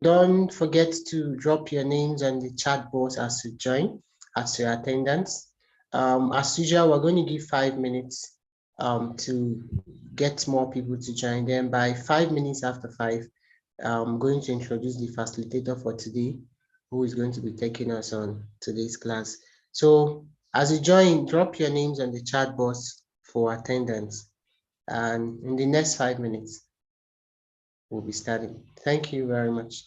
Don't forget to drop your names on the chat box as you join, as your attendance. As usual, we're going to give 5 minutes to get more people to join. Then by 5 minutes after 5, I'm going to introduce the facilitator for today, who is going to be taking us on today's class. So as you join, drop your names on the chat box for attendance. And in the next 5 minutes, we'll be starting. Thank you very much.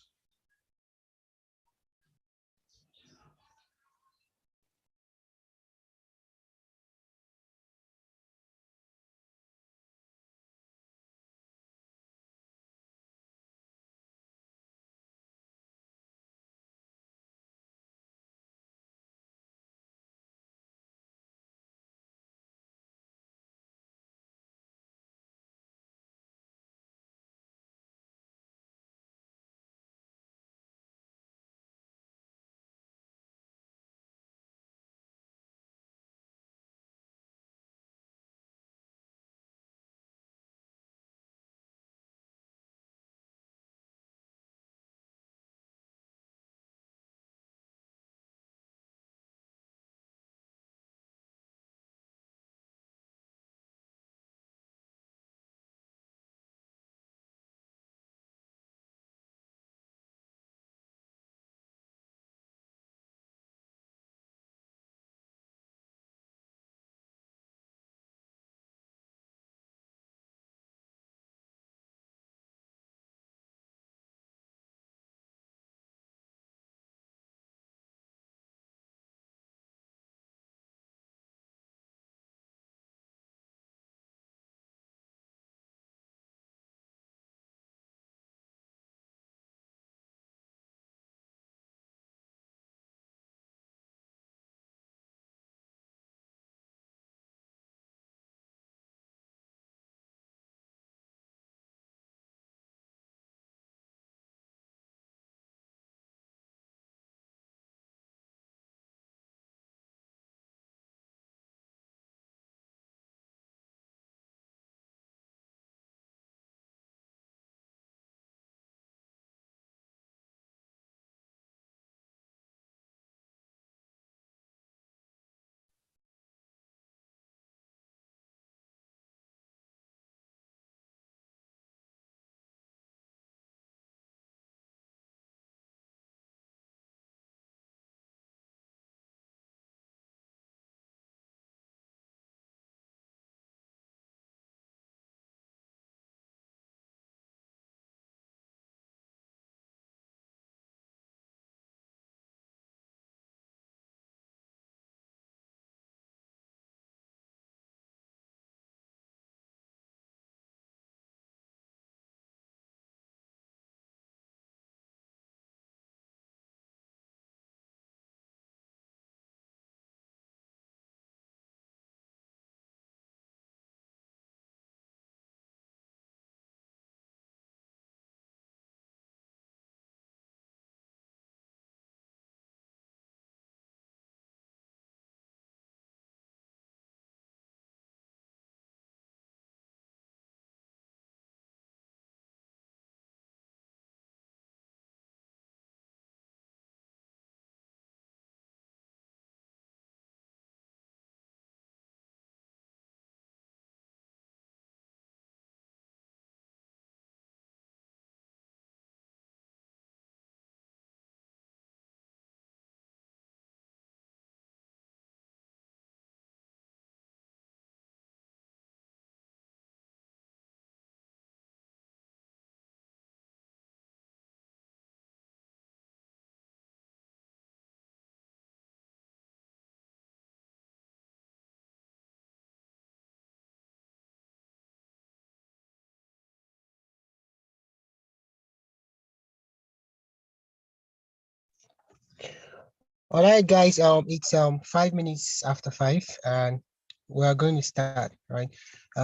All right, guys. It's 5 minutes after 5, and we are going to start, right?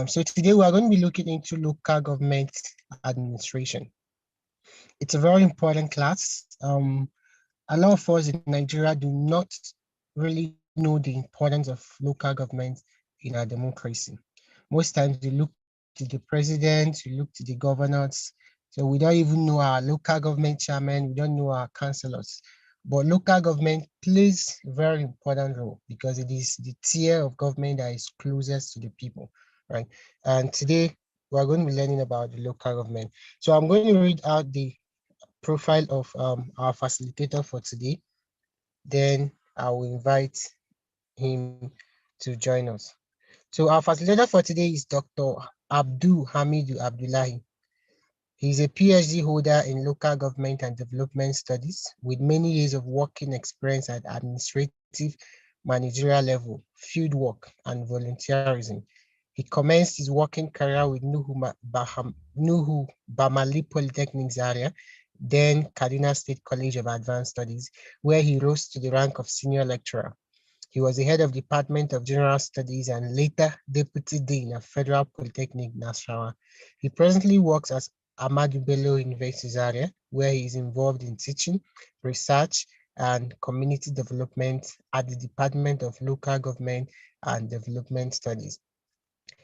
So today we are going to be looking into local government administration. It's a very important class. A lot of us in Nigeria do not really know the importance of local government in our democracy. Most times we look to the president, we look to the governors So we don't even know our local government chairman, we don't know our councillors. But local government plays a very important role because it is the tier of government that is closest to the people, right? And today we're going to be learning about the local government. So I'm going to read out the profile of our facilitator for today. Then I will invite him to join us. So our facilitator for today is Dr. Abdul Hamidu Abdullahi. He's a PhD holder in local government and development studies with many years of working experience at administrative, managerial level, field work, and volunteerism. He commenced his working career with Nuhu Bamali Polytechnic Zaria, then Kaduna State College of Advanced Studies, where he rose to the rank of senior lecturer. He was the head of Department of General Studies and later Deputy Dean of Federal Polytechnic, Nasarawa. He presently works as Ahmadu Bello University Zaria, where he is involved in teaching, research, and community development at the Department of Local Government and Development Studies.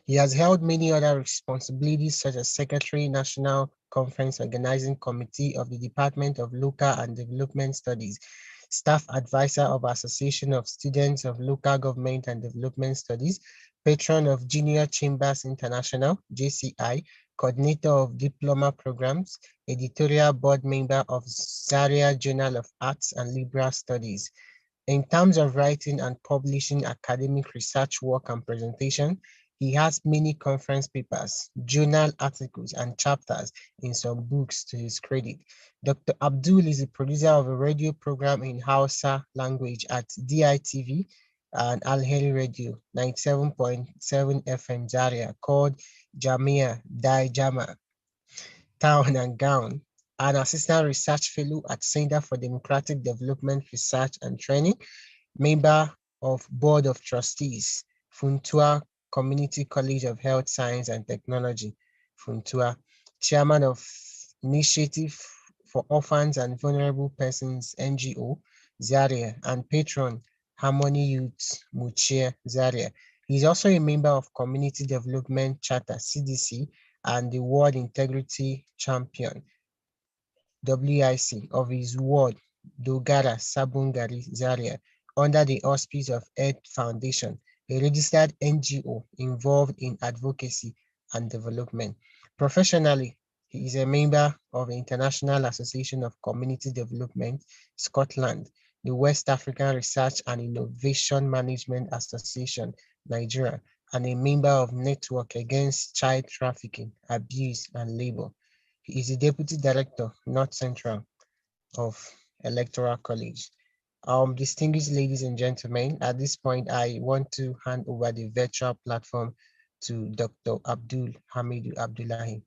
He has held many other responsibilities such as Secretary, National Conference Organizing Committee of the Department of Local and Development Studies, Staff Advisor of Association of Students of Local Government and Development Studies, Patron of Junior Chambers International, JCI, Coordinator of Diploma Programs, Editorial Board Member of Zaria Journal of Arts and Liberal Studies. In terms of writing and publishing academic research work and presentation, he has many conference papers, journal articles, and chapters in some books to his credit. Dr. Abdul is a producer of a radio program in Hausa language at DITV and Alheri Radio 97.7 FM Zaria called Jamia Dai Jama, Town and Gown, an assistant research fellow at Center for Democratic Development Research and Training, member of Board of Trustees, Funtua Community College of Health Science and Technology, Funtua, chairman of Initiative for Orphans and Vulnerable Persons, NGO, Zaria, and patron, Harmony Youth, Muchia, Zaria. He's also a member of Community Development Charter, CDC, and the World Integrity Champion, WIC, of his ward, Dogara Sabungari, Zaria, under the auspice of Earth Foundation, a registered NGO involved in advocacy and development. Professionally, he is a member of the International Association of Community Development, Scotland, the West African Research and Innovation Management Association, Nigeria, and a member of Network Against Child Trafficking, Abuse, and Labor. He is the Deputy Director, North Central of Electoral College. Distinguished ladies and gentlemen, at this point, I want to hand over the virtual platform to Dr. Abdul Hamidu Abdullahi.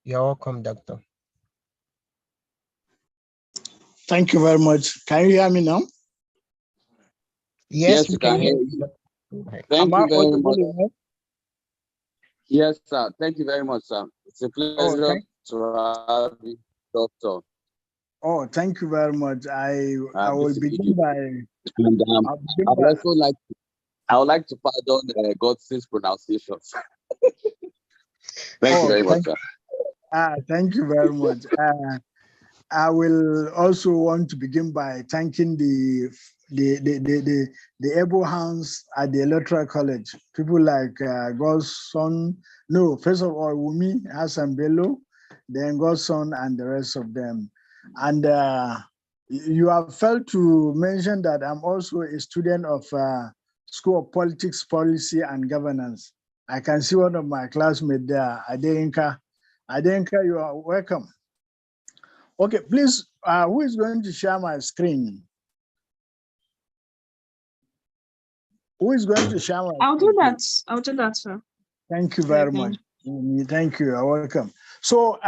You're welcome, Doctor. Thank you very much. Can you hear me now? Yes, we can hear you. Thank you very much. Yes, sir. Thank you very much, sir. It's a pleasure to have you, Doctor. Oh, thank you very much. I will begin by. And, I would like to pardon God's pronunciations. Thank you very much, sir. Thank you very much. I will also want to begin by thanking the able hands at the Electoral College, people like Godson, first of all, Wumi, Hassan Bello, then Godson and the rest of them. And you have failed to mention that I'm also a student of School of Politics, Policy and Governance. I can see one of my classmates there, Adenka. Adenka, you are welcome. Okay, please, who is going to share my screen? Who is going to share my I'll screen? do that. I'll do that, sir. Thank you very much. Thank you. You're welcome. So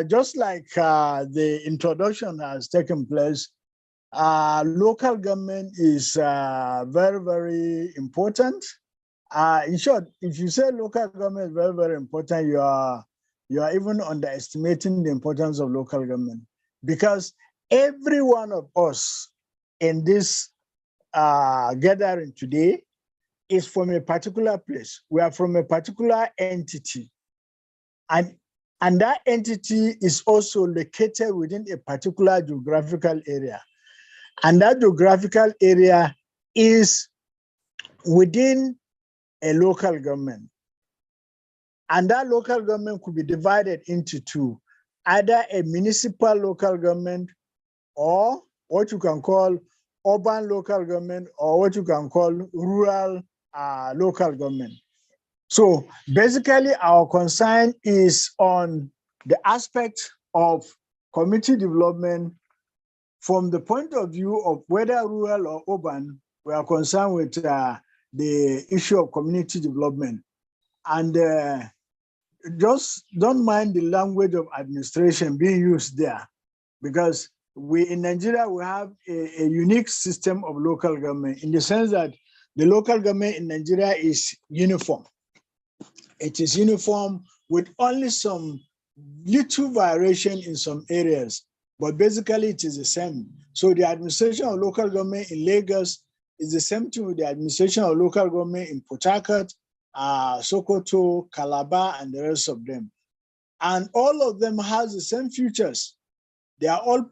just like the introduction has taken place, local government is very, very important. In short, if you say local government is very, very important, you are even underestimating the importance of local government, because every one of us in this gathering today is from a particular place. We are from a particular entity. And And that entity is also located within a particular geographical area. And that geographical area is within a local government. And that local government could be divided into two, either a municipal local government or what you can call urban local government or what you can call rural local government. So basically our concern is on the aspect of community development from the point of view of whether rural or urban. We are concerned with the issue of community development. And just don't mind the language of administration being used there, because we in Nigeria, we have a unique system of local government in the sense that the local government in Nigeria is uniform. It is uniform with only some little variation in some areas, but basically it is the same. So the administration of local government in Lagos is the same thing with the administration of local government in Port Harcourt, Sokoto, Calabar, and the rest of them. And all of them has the same features. They are all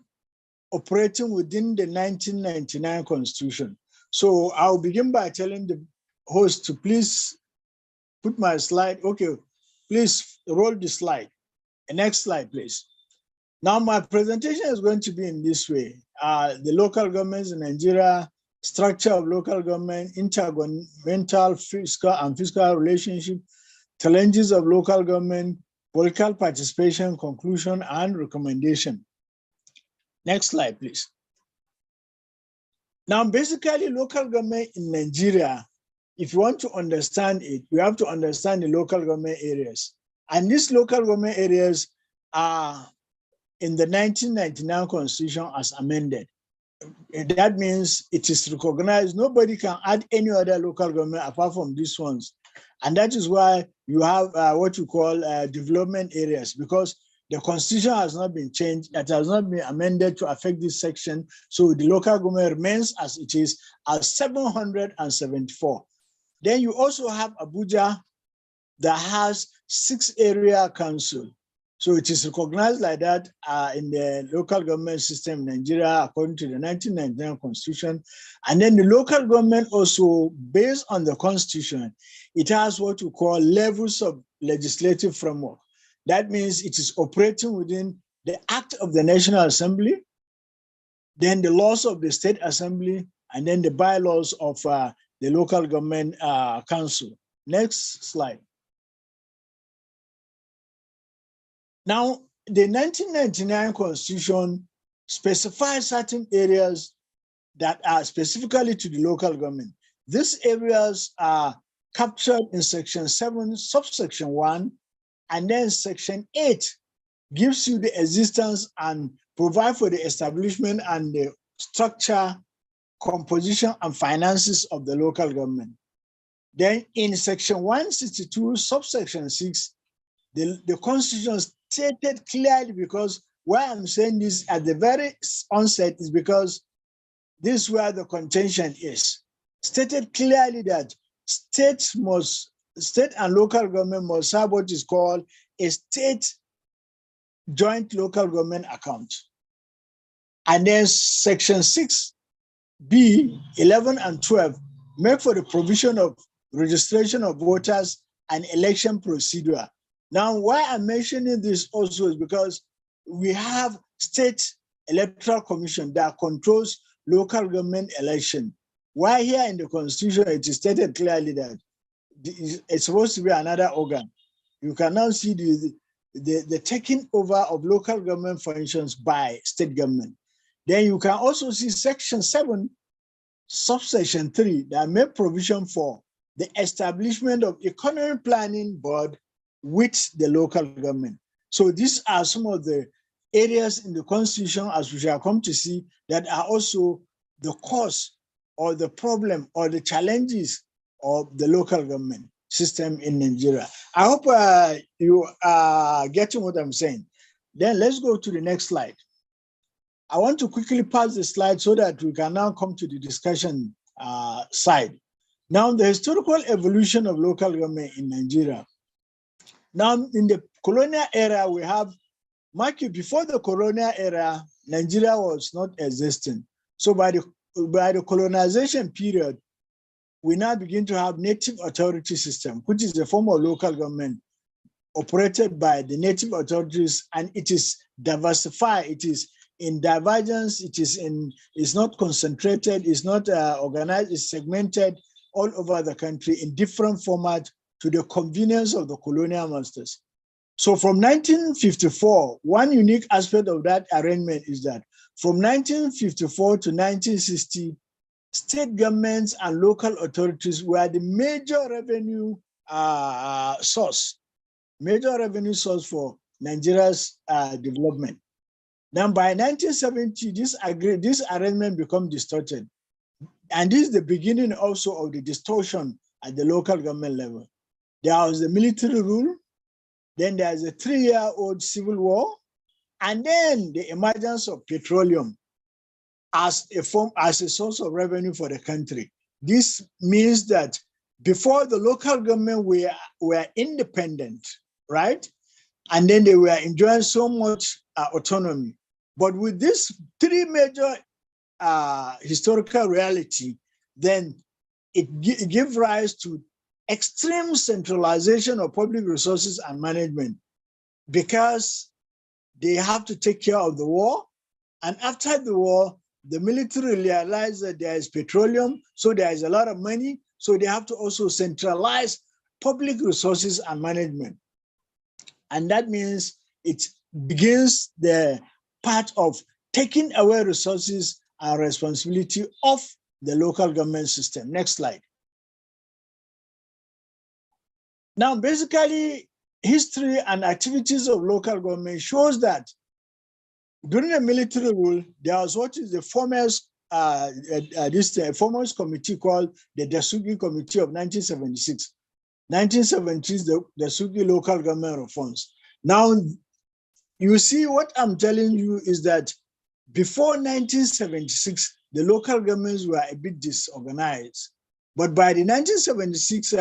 operating within the 1999 Constitution. So I'll begin by telling the host to please put my slide. Okay, please roll the slide. The next slide, please. Now my presentation is going to be in this way. The local governments in Nigeria, structure of local government, intergovernmental fiscal and fiscal relationship, challenges of local government, political participation, conclusion, and recommendation. Next slide, please. Now, basically, local government in Nigeria, if you want to understand it, we have to understand the local government areas. And these local government areas are in the 1999 Constitution as amended. That means it is recognized. Nobody can add any other local government apart from these ones. And that is why you have what you call development areas, because the Constitution has not been changed. It has not been amended to affect this section. So the local government remains as it is, as 774. Then you also have Abuja that has 6 area council. So it is recognized like that in the local government system in Nigeria, according to the 1999 Constitution. And then the local government also, based on the Constitution, it has what you call levels of legislative framework. That means it is operating within the Act of the National Assembly, then the laws of the State Assembly, and then the bylaws of the local government council. Next slide. Now, the 1999 Constitution specifies certain areas that are specifically to the local government. These areas are captured in Section 7, subsection 1, and then Section 8 gives you the existence and provide for the establishment and the structure, composition, and finances of the local government. Then in Section 162, subsection 6, the Constitution stated clearly, because why I'm saying this at the very onset is because this is where the contention is. Stated clearly that state and local government must have what is called a state joint local government account. And then Section 6B, 11 and 12 make for the provision of registration of voters and election procedure. Now, why I'm mentioning this also is because we have state electoral commission that controls local government election. Why here in the Constitution, it is stated clearly that it's supposed to be another organ. You can now see the taking over of local government functions by state government. Then you can also see Section 7, subsection 3, that make provision for the establishment of economic planning board with the local government. So these are some of the areas in the Constitution, as we shall come to see, that are also the cause or the problem or the challenges of the local government system in Nigeria. I hope you are getting what I'm saying. Then let's go to the next slide. I want to quickly pass the slide so that we can now come to the discussion side. Now, the historical evolution of local government in Nigeria. Now, in the colonial era, we have, mark it, before the colonial era, Nigeria was not existing. So by the colonization period, we now begin to have native authority system, which is a form of local government operated by the native authorities, and it is diversified. It is in divergence. It's not concentrated. It's not organized. It's segmented all over the country in different formats to the convenience of the colonial masters. So from 1954, one unique aspect of that arrangement is that from 1954 to 1960, state governments and local authorities were the major revenue source for Nigeria's development. Now by 1970, this arrangement became distorted. And this is the beginning also of the distortion at the local government level. There was the military rule, then there's a 3-year-old civil war, and then the emergence of petroleum as a source of revenue for the country. This means that before, the local government were independent, right? And then they were enjoying so much autonomy. But with this 3 major historical reality, then it gives rise to extreme centralization of public resources and management, because they have to take care of the war. And after the war, the military realized that there is petroleum, so there is a lot of money, so they have to also centralize public resources and management. And that means it begins the part of taking away resources and responsibility of the local government system. Next slide. Now, basically, history and activities of local government shows that during the military rule, there was what is the foremost committee called the Dasuki Committee of 1976. 1970s, the Dasuki Local Government Reforms. Now, you see what I'm telling you is that before 1976, the local governments were a bit disorganized. But by the 1976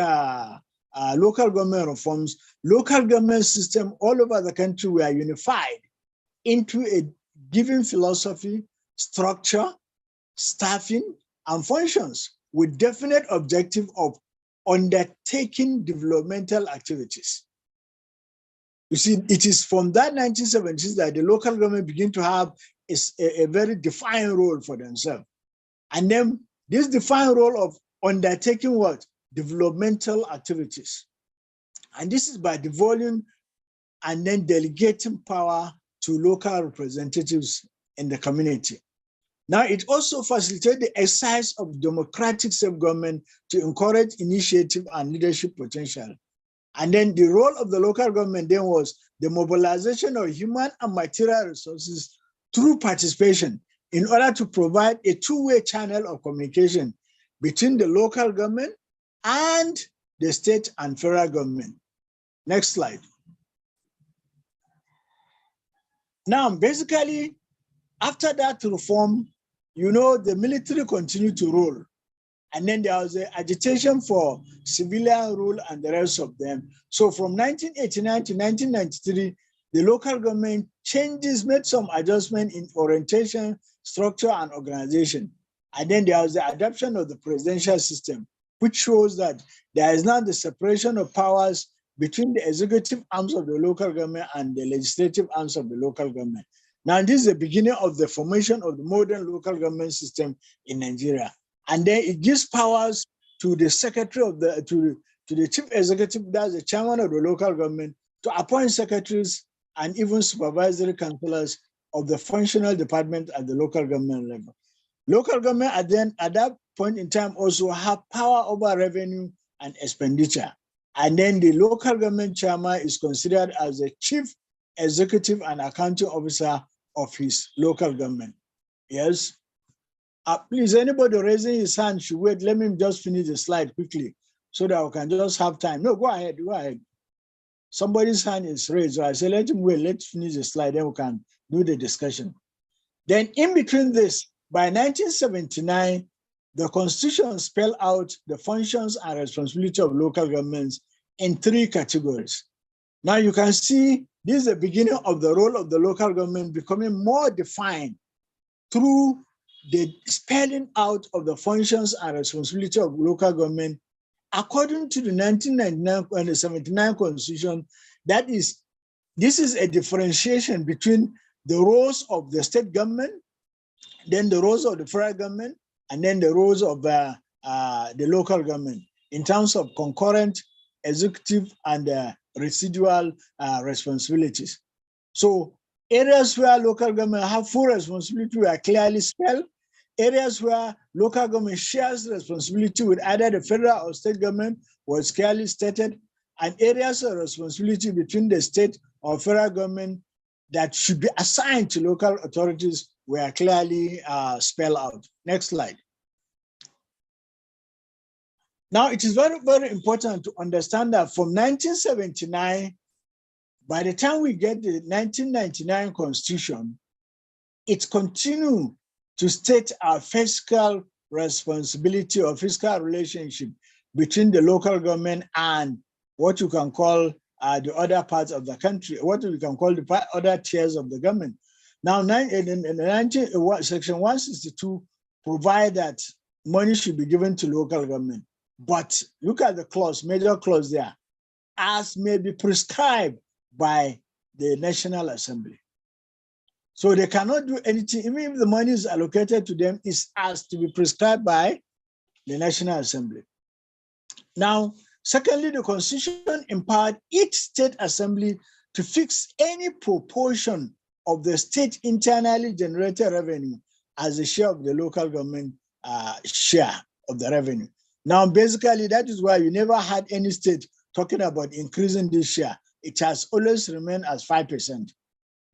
local government reforms, local government system all over the country were unified into a given philosophy, structure, staffing, and functions with definite objective of undertaking developmental activities. You see, it is from that 1970s that the local government begin to have a very defined role for themselves. And then this defined role of undertaking what? Developmental activities. And this is by devolving and then delegating power to local representatives in the community. Now, it also facilitates the exercise of democratic self-government to encourage initiative and leadership potential. And then the role of the local government then was the mobilization of human and material resources through participation in order to provide a two-way channel of communication between the local government and the state and federal government. Next slide. Now, basically, after that reform, you know, the military continued to rule. And then there was an agitation for civilian rule and the rest of them. So from 1989 to 1993, the local government made some adjustment in orientation, structure, and organization. And then there was the adoption of the presidential system, which shows that there is now the separation of powers between the executive arms of the local government and the legislative arms of the local government. Now, this is the beginning of the formation of the modern local government system in Nigeria. And then it gives powers to the secretary of to the chief executive, that's the chairman of the local government, to appoint secretaries and even supervisory councillors of the functional department at the local government level. Local government at that point in time also have power over revenue and expenditure. And then the local government chairman is considered as the chief executive and accounting officer of his local government. Yes. Please, anybody raising his hand should wait. Let me just finish the slide quickly so that we can just have time. No, go ahead, go ahead. Somebody's hand is raised. So I say, let him wait, let's finish the slide, then we can do the discussion. Then in between this, by 1979, the Constitution spelled out the functions and responsibility of local governments in 3 categories. Now you can see this is the beginning of the role of the local government becoming more defined through the spelling out of the functions and responsibility of local government according to the 1999 and the 79 Constitution. That is, this is a differentiation between the roles of the state government, then the roles of the federal government, and then the roles of the local government in terms of concurrent, executive, and residual responsibilities. So areas where local government have full responsibility are clearly spelled. Areas where local government shares responsibility with either the federal or state government was clearly stated, and areas of responsibility between the state or federal government that should be assigned to local authorities were clearly spelled out. Next slide. Now, it is very, very important to understand that from 1979, by the time we get the 1999 Constitution, it continued to state our fiscal responsibility or fiscal relationship between the local government and what you can call the other parts of the country, what we can call the other tiers of the government. Now, Section 162 provides that money should be given to local government. But look at the clause, major clause there, as may be prescribed by the National Assembly. So they cannot do anything, even if the money is allocated to them, it's as to be prescribed by the National Assembly. Now, secondly, the Constitution empowered each state assembly to fix any proportion of the state internally generated revenue as a share of the local government share of the revenue. Now, basically, that is why you never had any state talking about increasing this share. It has always remained as 5%.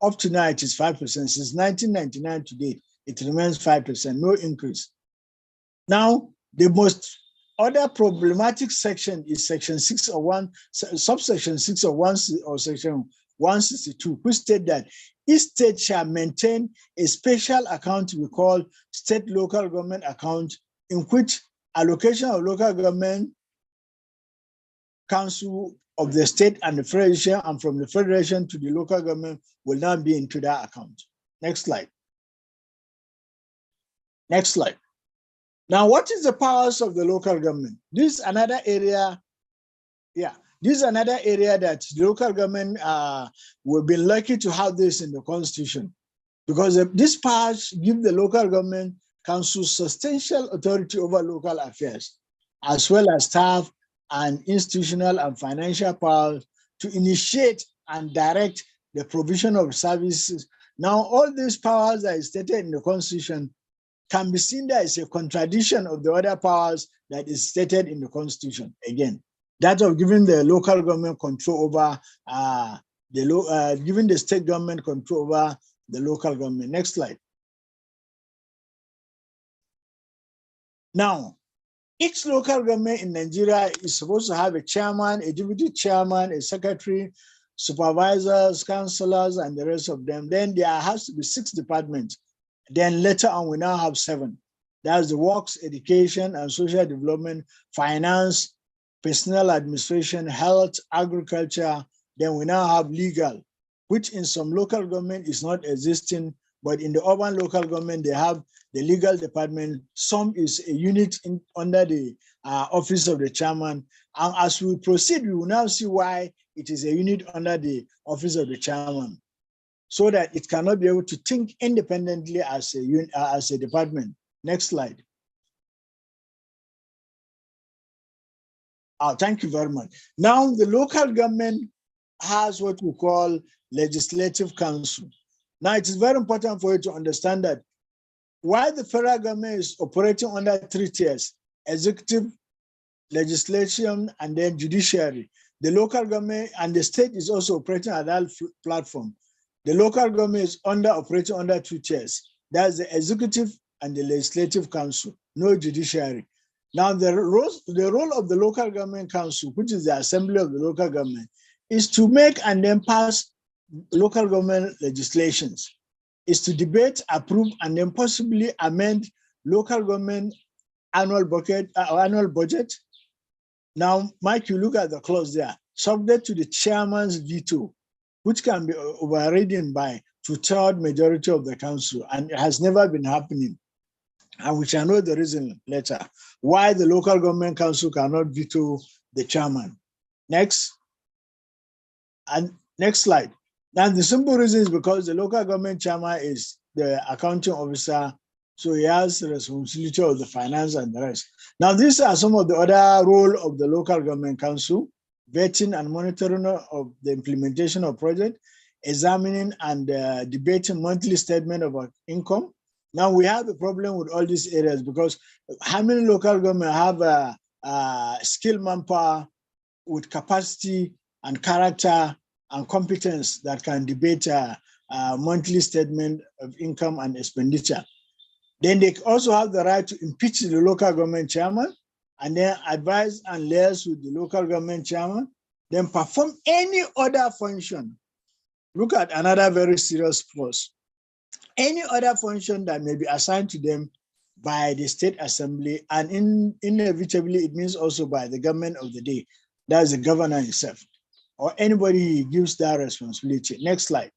Up to now, it is 5%. Since 1999 to date, it remains 5%, no increase. Now, the most other problematic section is Section 601, subsection 601 or Section 162, which state that each state shall maintain a special account we call state local government account, in which allocation of local government council of the state and the federation, and from the federation to the local government, will now be into that account. Next slide. Next slide. Now, what is the powers of the local government? This is another area, this is another area that the local government will be lucky to have this in the Constitution, because these powers give the local government council substantial authority over local affairs, as well as staff and institutional and financial powers to initiate and direct the provision of services. Now, all these powers that is stated in the Constitution can be seen as a contradiction of the other powers that is stated in the Constitution. Again, that of giving the local government control over giving the state government control over the local government. Next slide. Now, each local government in Nigeria is supposed to have a chairman, a deputy chairman, a secretary, supervisors, councillors, and the rest of them. Then there has to be 6 departments. Then later on, we now have 7. That's the works, education and social development, finance, personnel administration, health, agriculture. Then we now have legal, which in some local government is not existing, but in the urban local government, they have the legal department. Some is a unit under the office of the chairman. And as we proceed, we will now see why it is a unit under the office of the chairman, so that it cannot be able to think independently as a department. Next slide. Thank you very much. Now, the local government has what we call legislative council. Now, it is very important for you to understand that while the federal government is operating under 3 tiers, executive, legislation, and then judiciary, the local government and the state is also operating at that platform. The local government is operating under 2 tiers. That's the executive and the legislative council, no judiciary. Now, the role of the local government council, which is the assembly of the local government, is to make and then pass local government legislations, is to debate, approve, and then possibly amend local government annual budget. Now, Mike, you look at the clause there. subject to the chairman's veto, which can be overridden by 2/3 majority of the council, and it has never been happening. And we shall know the reason later why the local government council cannot veto the chairman. Next. And next slide. Now, the simple reason is because the local government chairman is the accounting officer, so he has the responsibility of the finance and the rest. Now, these are some of the other role of the local government council: vetting and monitoring of the implementation of project, examining and debating monthly statement of our income. Now, we have a problem with all these areas because how many local government have skilled manpower with capacity and character and competence that can debate a monthly statement of income and expenditure? Then they also have the right to impeach the local government chairman and then advise and liaise with the local government chairman, then perform any other function. Look at another very serious clause. Any other function that may be assigned to them by the state assembly, and inevitably it means also by the government of the day, that's the governor himself, or anybody he gives that responsibility. Next slide.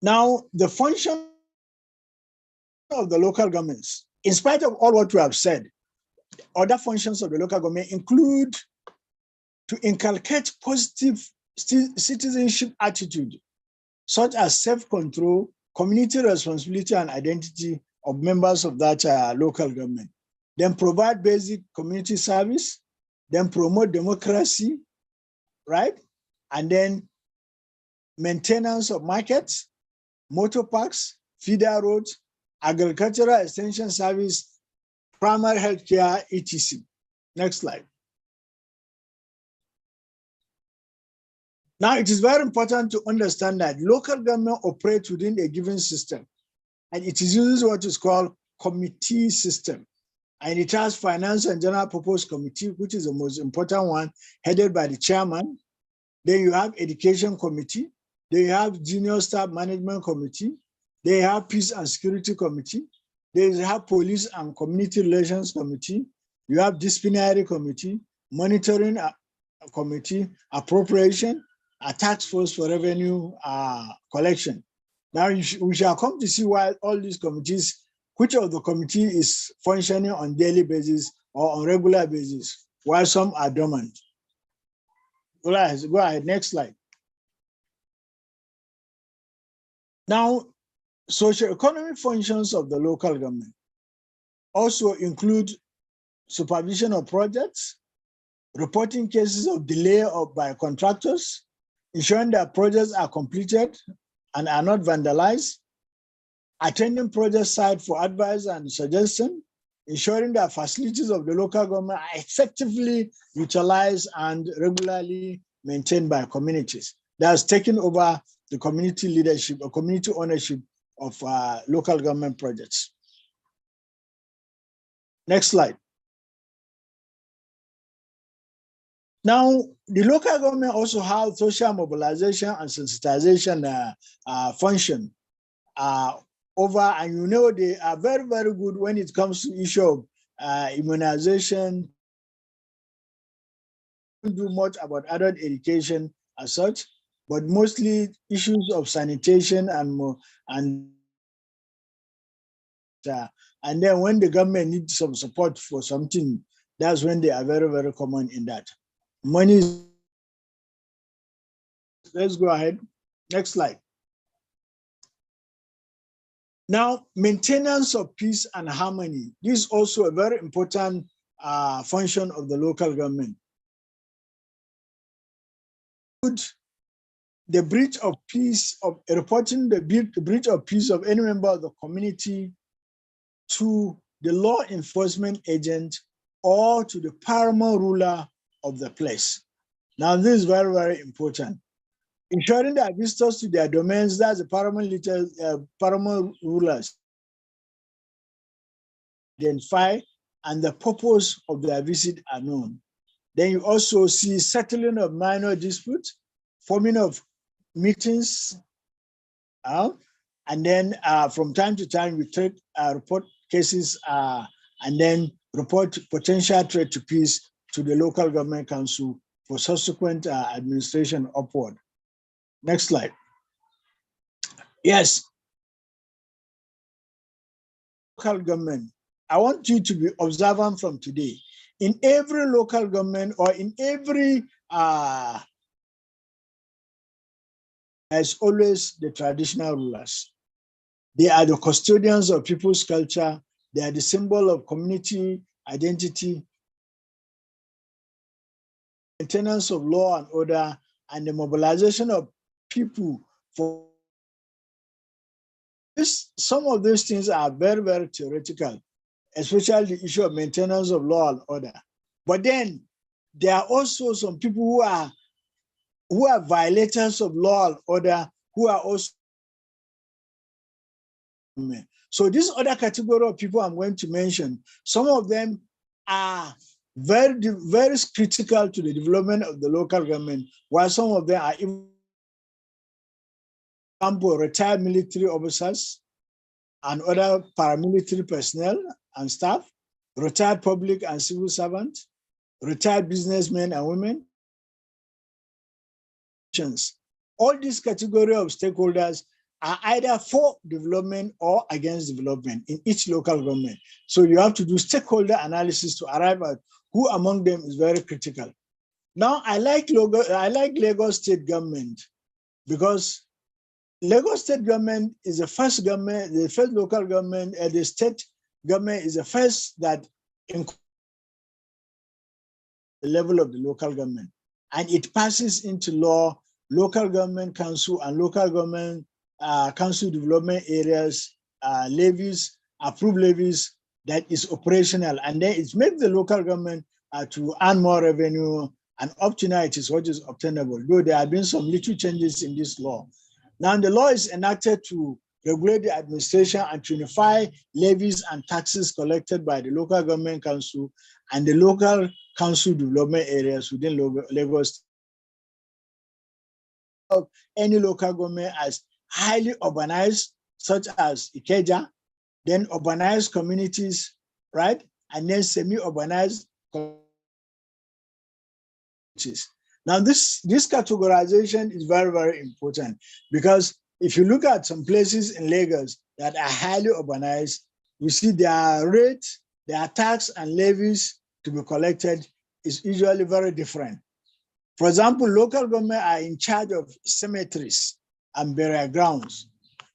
Now, the function of the local governments, in spite of all what we have said, other functions of the local government include to inculcate positive citizenship attitude, such as self-control, community responsibility and identity of members of that local government. Then provide basic community service, then promote democracy, right? And then maintenance of markets, motor parks, feeder roads, agricultural extension service, primary healthcare, etc. Next slide. Now, it is very important to understand that local government operates within a given system, and it uses what is called committee system. And it has finance and general purpose committee, which is the most important one, headed by the chairman. Then you have education committee. Then you have junior staff management committee. They have peace and security committee. They have police and community relations committee. You have disciplinary committee, monitoring committee, appropriation, a task force for revenue collection. Now we shall come to see why all these committees, which of the committee is functioning on daily basis or on regular basis, while some are dormant. Go ahead, next slide. Now, socio-economic functions of the local government also include supervision of projects, reporting cases of delay by contractors, ensuring that projects are completed and are not vandalized, attending project site for advice and suggestion, ensuring that facilities of the local government are effectively utilized and regularly maintained by communities. That's taking over the community leadership or community ownership of local government projects. Next slide. Now, the local government also have social mobilization and sensitization function over, and you know they are very, very good when it comes to issue of immunization. We don't do much about adult education as such, but mostly issues of sanitation and then when the government needs some support for something, that's when they are very, very common in that. Money. Let's go ahead. Next slide. Now, maintenance of peace and harmony. This is also a very important function of the local government. The breach of peace, of reporting the breach of peace of any member of the community to the law enforcement agent or to the paramount ruler of the place. Now, this is very, very important. Ensuring that visitors to their domains, that's the paramount rulers, identify and the purpose of their visit are known. Then you also see settling of minor disputes, forming of meetings, and then from time to time we report cases and then report potential threat to peace to the local government council for subsequent administration upward. Next slide. Yes. Local government, I want you to be observant from today. In every local government or in every, as always, the traditional rulers. They are the custodians of people's culture. They are the symbol of community identity, maintenance of law and order, and the mobilization of people for this. Some of these things are very, very theoretical, especially the issue of maintenance of law and order. But then there are also some people who are violators of law and order, who are also. So this other category of people I'm going to mention, some of them are very, very critical to the development of the local government, while some of them are even retired military officers and other paramilitary personnel and staff, retired public and civil servants, retired businessmen and women. All these category of stakeholders are either for development or against development in each local government. So you have to do stakeholder analysis to arrive at who among them is very critical. Now, I like Lagos State government because Lagos State government is the first government, the first local government, and the state government is the first that includes the level of the local government. And it passes into law, local government council and local government council development areas, levies, approved levies that is operational. And then it makes the local government to earn more revenue, and up to now it is what is obtainable, though there have been some little changes in this law. Now the law is enacted to regulate the administration and to unify levies and taxes collected by the local government council and the local council development areas within Lagos. Of any local government as highly urbanized, such as Ikeja, then urbanized communities, right? And then semi-urbanized communities. Now this categorization is very, very important because if you look at some places in Lagos that are highly urbanized, you see their rates, their tax and levies to be collected is usually very different. For example, local government are in charge of cemeteries and burial grounds.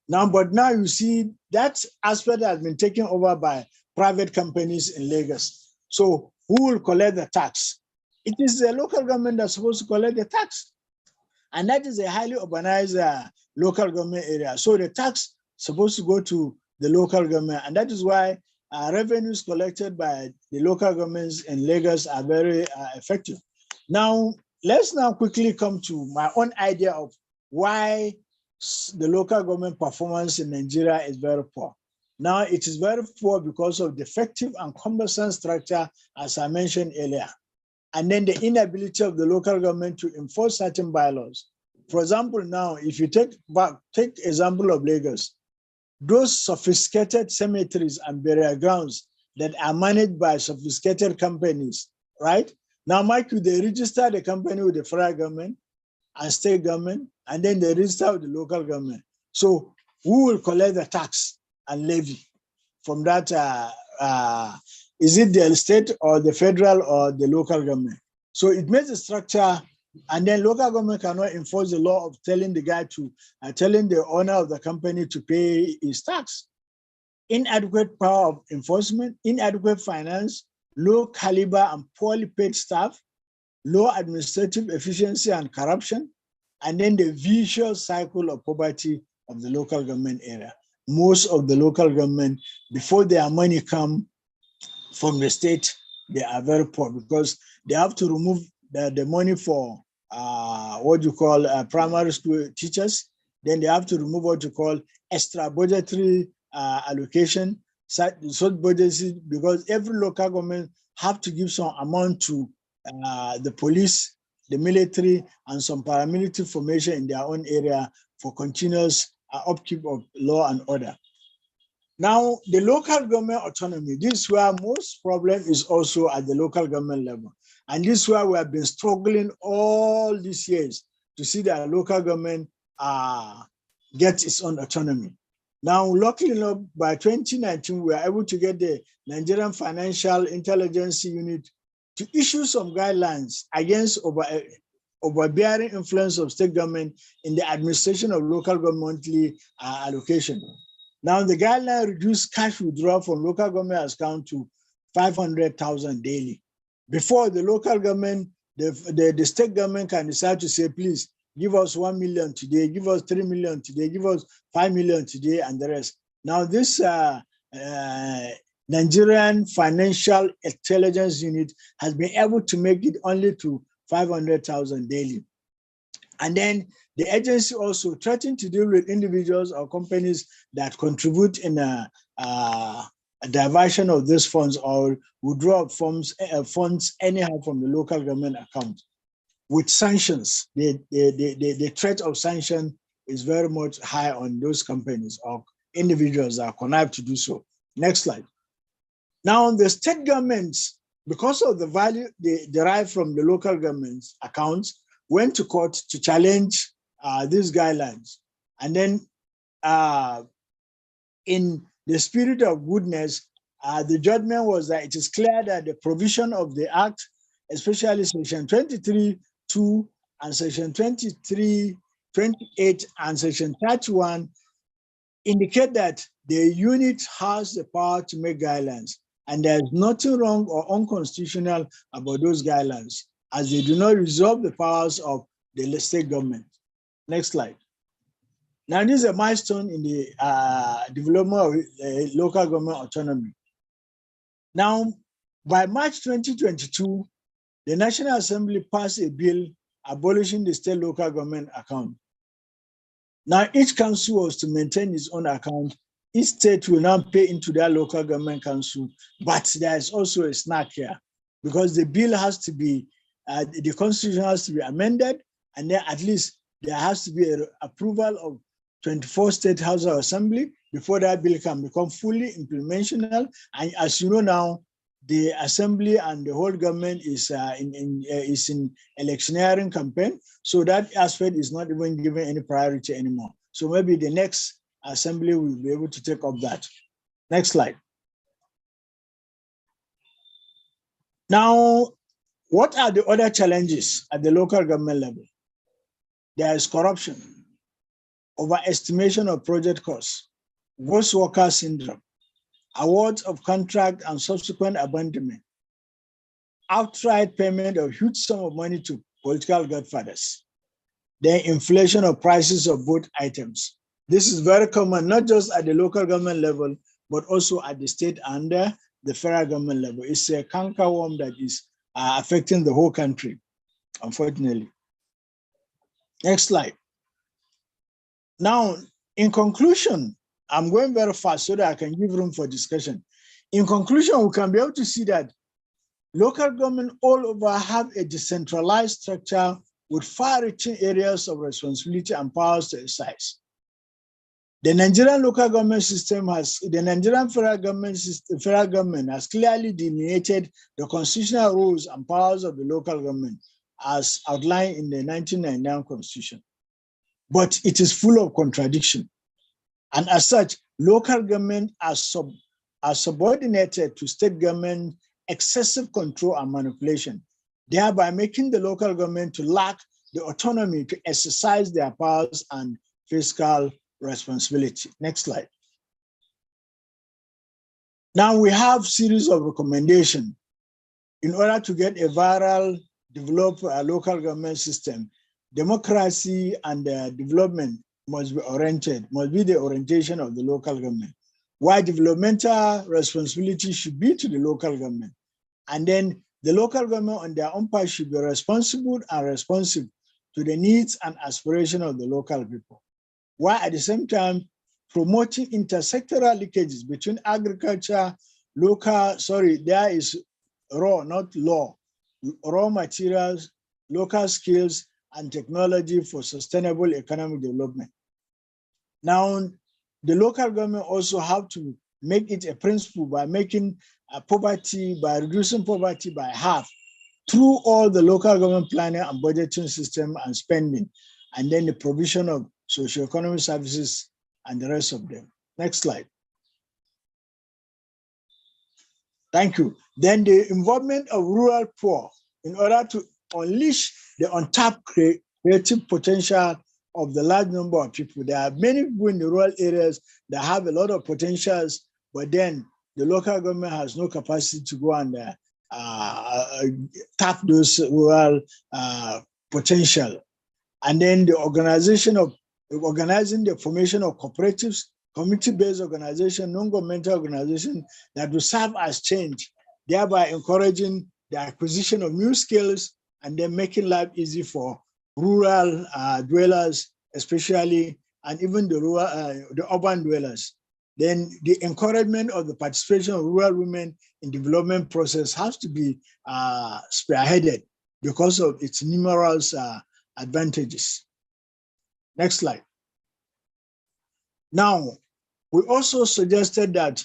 But now you see that aspect has been taken over by private companies in Lagos. So who will collect the tax? It is the local government that's supposed to collect the tax. And that is a highly urbanized local government area. So the tax is supposed to go to the local government. And that is why revenues collected by the local governments in Lagos are very effective. Now, let's now quickly come to my own idea of why the local government performance in Nigeria is very poor. Now, it is very poor because of defective and cumbersome structure, as I mentioned earlier. And then the inability of the local government to enforce certain bylaws. For example, now, if you take example of Lagos, those sophisticated cemeteries and burial grounds that are managed by sophisticated companies, right? Now, mind you, they register the company with the federal government and state government, and then they register with the local government. So who will collect the tax and levy from that? Is it the state or the federal or the local government? So it makes a structure, and then local government cannot enforce the law of telling the guy to, telling the owner of the company to pay his tax. Inadequate power of enforcement, inadequate finance, low caliber and poorly paid staff, low administrative efficiency and corruption, and then the vicious cycle of poverty of the local government area. Most of the local government, before their money come from the state, they are very poor because they have to remove the money for what you call primary school teachers. Then they have to remove what you call extra budgetary allocation, such budgets, because every local government have to give some amount to the police, the military, and some paramilitary formation in their own area for continuous upkeep of law and order. Now, the local government autonomy, this is where most problem is also at the local government level. And this is why we have been struggling all these years to see that local government gets its own autonomy. Now, luckily enough, by 2019, we were able to get the Nigerian Financial Intelligence Unit to issue some guidelines against overbearing influence of state government in the administration of local government allocation. Now, the guideline reduced cash withdrawal from local government account to 500,000 daily. Before, the local government, the state government can decide to say, please, give us 1 million today, give us 3 million today, give us 5 million today, and the rest. Now, this Nigerian Financial Intelligence Unit has been able to make it only to 500,000 daily. And then the agency also threatened to deal with individuals or companies that contribute in a diversion of these funds or withdraw funds anyhow from the local government account. With sanctions, the threat of sanction is very much high on those companies or individuals that are connived to do so. Next slide. Now, the state governments, because of the value they derive from the local government's accounts, went to court to challenge these guidelines. And then in the spirit of goodness, the judgment was that it is clear that the provision of the Act, especially Section 23(2) and Section 23, 28 and Section 31, indicate that the unit has the power to make guidelines. And there's nothing wrong or unconstitutional about those guidelines, as they do not resolve the powers of the state government. Next slide. Now, this is a milestone in the development of local government autonomy. Now, by March 2022, the National Assembly passed a bill abolishing the state local government account. Now, each council was to maintain its own account. Each state will now pay into their local government council, but there is also a snag here because the bill has to be, the constitution has to be amended, and then at least there has to be an approval of 24 state House of Assembly before that bill can become fully implementational. And as you know now, the Assembly and the whole government is in electioneering campaign, so that aspect is not even given any priority anymore. So maybe the next Assembly will be able to take up that. Next slide. Now, what are the other challenges at the local government level? There is corruption, overestimation of project costs, ghost worker syndrome, awards of contract and subsequent abandonment, outright payment of huge sum of money to political godfathers, then inflation of prices of both items. This is very common, not just at the local government level, but also at the state and the federal government level. It's a cankerworm that is affecting the whole country, unfortunately. Next slide. Now, in conclusion, I'm going very fast so that I can give room for discussion. In conclusion, we can be able to see that local government all over have a decentralized structure with far-reaching areas of responsibility and powers to exercise. The Nigerian local government system the Nigerian federal government has clearly delineated the constitutional roles and powers of the local government as outlined in the 1999 Constitution. But it is full of contradiction. And as such, local government are subordinated to state government excessive control and manipulation, thereby making the local government to lack the autonomy to exercise their powers and fiscal responsibility. Next slide. Now we have series of recommendations in order to get a viral, developed local government system. Democracy and development must be the orientation of the local government. Why developmental responsibility should be to the local government. And then the local government on their own part should be responsible and responsive to the needs and aspirations of the local people. While at the same time promoting intersectoral linkages between agriculture, there is raw, not law, raw materials, local skills, and technology for sustainable economic development. Now, the local government also have to make it a principle by making reducing poverty by half through all the local government planning and budgeting system and spending, and then the provision of socioeconomic services and the rest of them. Next slide. Thank you. Then the involvement of rural poor in order to unleash the untapped creative potential of the large number of people. There are many people in the rural areas that have a lot of potentials, but then the local government has no capacity to go and tap those rural potential. And then the organizing the formation of cooperatives, community-based organization, non-governmental organization that will serve as change, thereby encouraging the acquisition of new skills and then making life easy for rural dwellers, especially, and even the urban dwellers. Then the encouragement of the participation of rural women in development process has to be spearheaded because of its numerous advantages. Next slide. Now, we also suggested that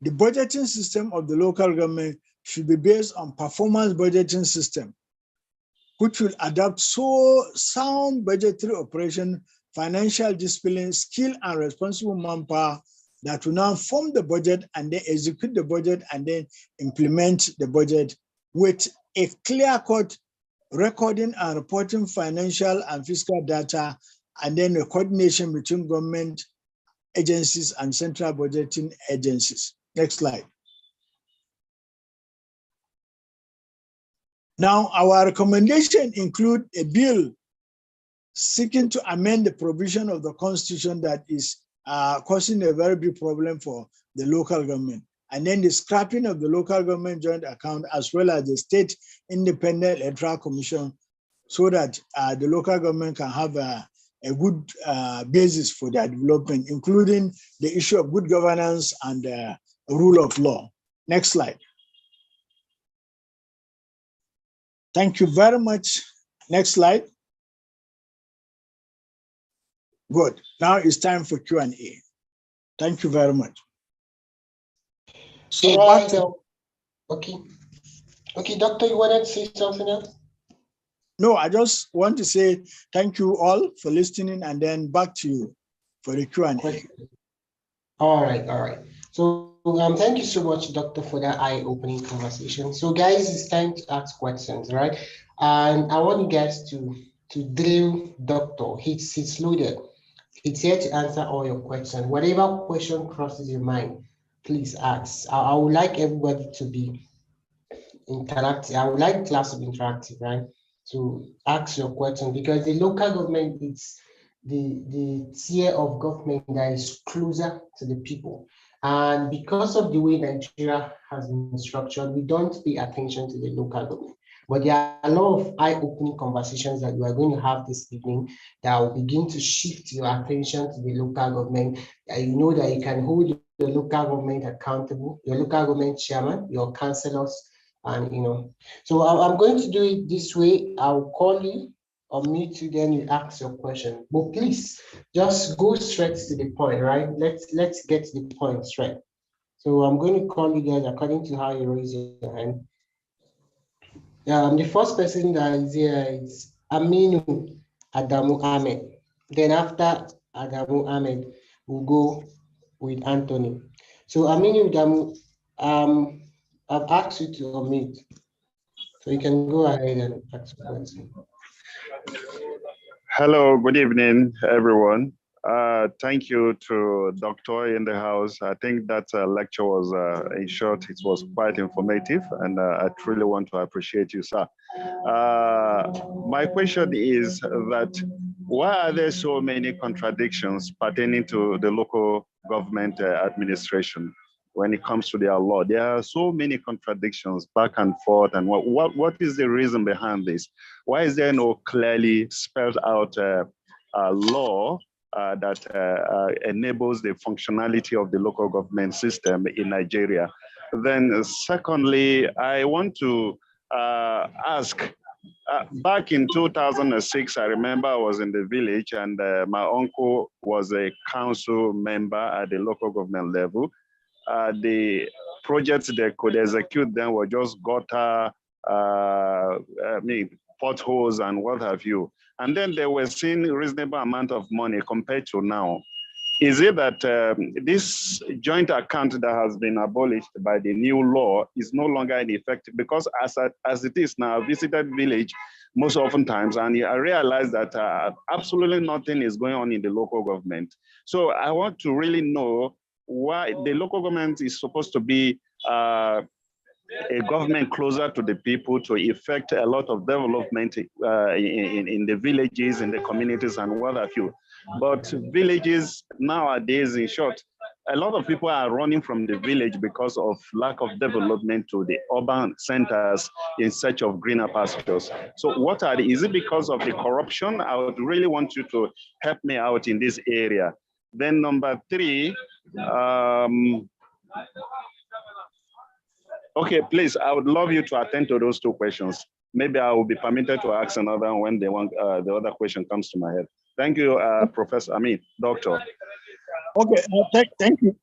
the budgeting system of the local government should be based on performance budgeting system, which will adopt sound budgetary operation, financial discipline, skill and responsible manpower that will now form the budget and then execute the budget and then implement the budget with a clear-cut recording and reporting financial and fiscal data, and then a coordination between government agencies and central budgeting agencies. Next slide. Now, our recommendation include a bill seeking to amend the provision of the Constitution that is causing a very big problem for the local government. And then the scrapping of the local government joint account as well as the state independent electoral commission so that the local government can have a good basis for their development, including the issue of good governance and rule of law. Next slide. Thank you very much. Next slide. Good. Now it's time for Q&A. Thank you very much. So right, okay, Doctor, you wanted to say something else? No, I just want to say thank you all for listening, and then back to you for the Q&A. All right. So thank you so much, Doctor, for that eye-opening conversation. So guys, it's time to ask questions, right? And I want you guys to drill Doctor. He's loaded. He's here to answer all your questions. Whatever question crosses your mind, please ask. I would like everybody to be interactive. I would like class to be interactive, right? To ask your question, because the local government is the tier of government that is closer to the people. And because of the way Nigeria has been structured, we don't pay attention to the local government. But there are a lot of eye-opening conversations that we are going to have this evening that will begin to shift your attention to the local government. You know that you can hold your local government accountable, your local government chairman, your councillors, and So I'm going to do it this way. I'll call you or meet you, then you ask your question. But please just go straight to the point, right? Let's get to the point straight. So I'm going to call you guys according to how you raise your hand. The first person that is here is Aminu Adamu Ahmed. Then after Adamu Ahmed, we'll go with Anthony. So Aminu Adamu, I've asked you to unmute. So you can go ahead and ask the question. Hello, good evening, everyone. Thank you to Doctor in the house. I think that lecture was, in short, it was quite informative, and I truly want to appreciate you, sir. My question is that why are there so many contradictions pertaining to the local government administration when it comes to their law? There are so many contradictions back and forth, and what is the reason behind this? Why is there no clearly spelled out law that enables the functionality of the local government system in Nigeria? Then secondly, I want to ask, back in 2006, I remember I was in the village and my uncle was a council member at the local government level. The projects they could execute then were just gutter potholes and what have you. And then they were seeing a reasonable amount of money compared to now. Is it that this joint account that has been abolished by the new law is no longer in effect? Because as it is now, I visited village most often times, and I realized that absolutely nothing is going on in the local government. So I want to really know why the local government is supposed to be a government closer to the people to effect a lot of development in the villages, in the communities, and what have you. But villages nowadays, in short, a lot of people are running from the village because of lack of development to the urban centers in search of greener pastures. So what are is it because of the corruption? I would really want you to help me out in this area. Then number 3, okay, please, I would love you to attend to those 2 questions. Maybe I will be permitted to ask another when the other question comes to my head. Thank you, Doctor. Okay, thank you.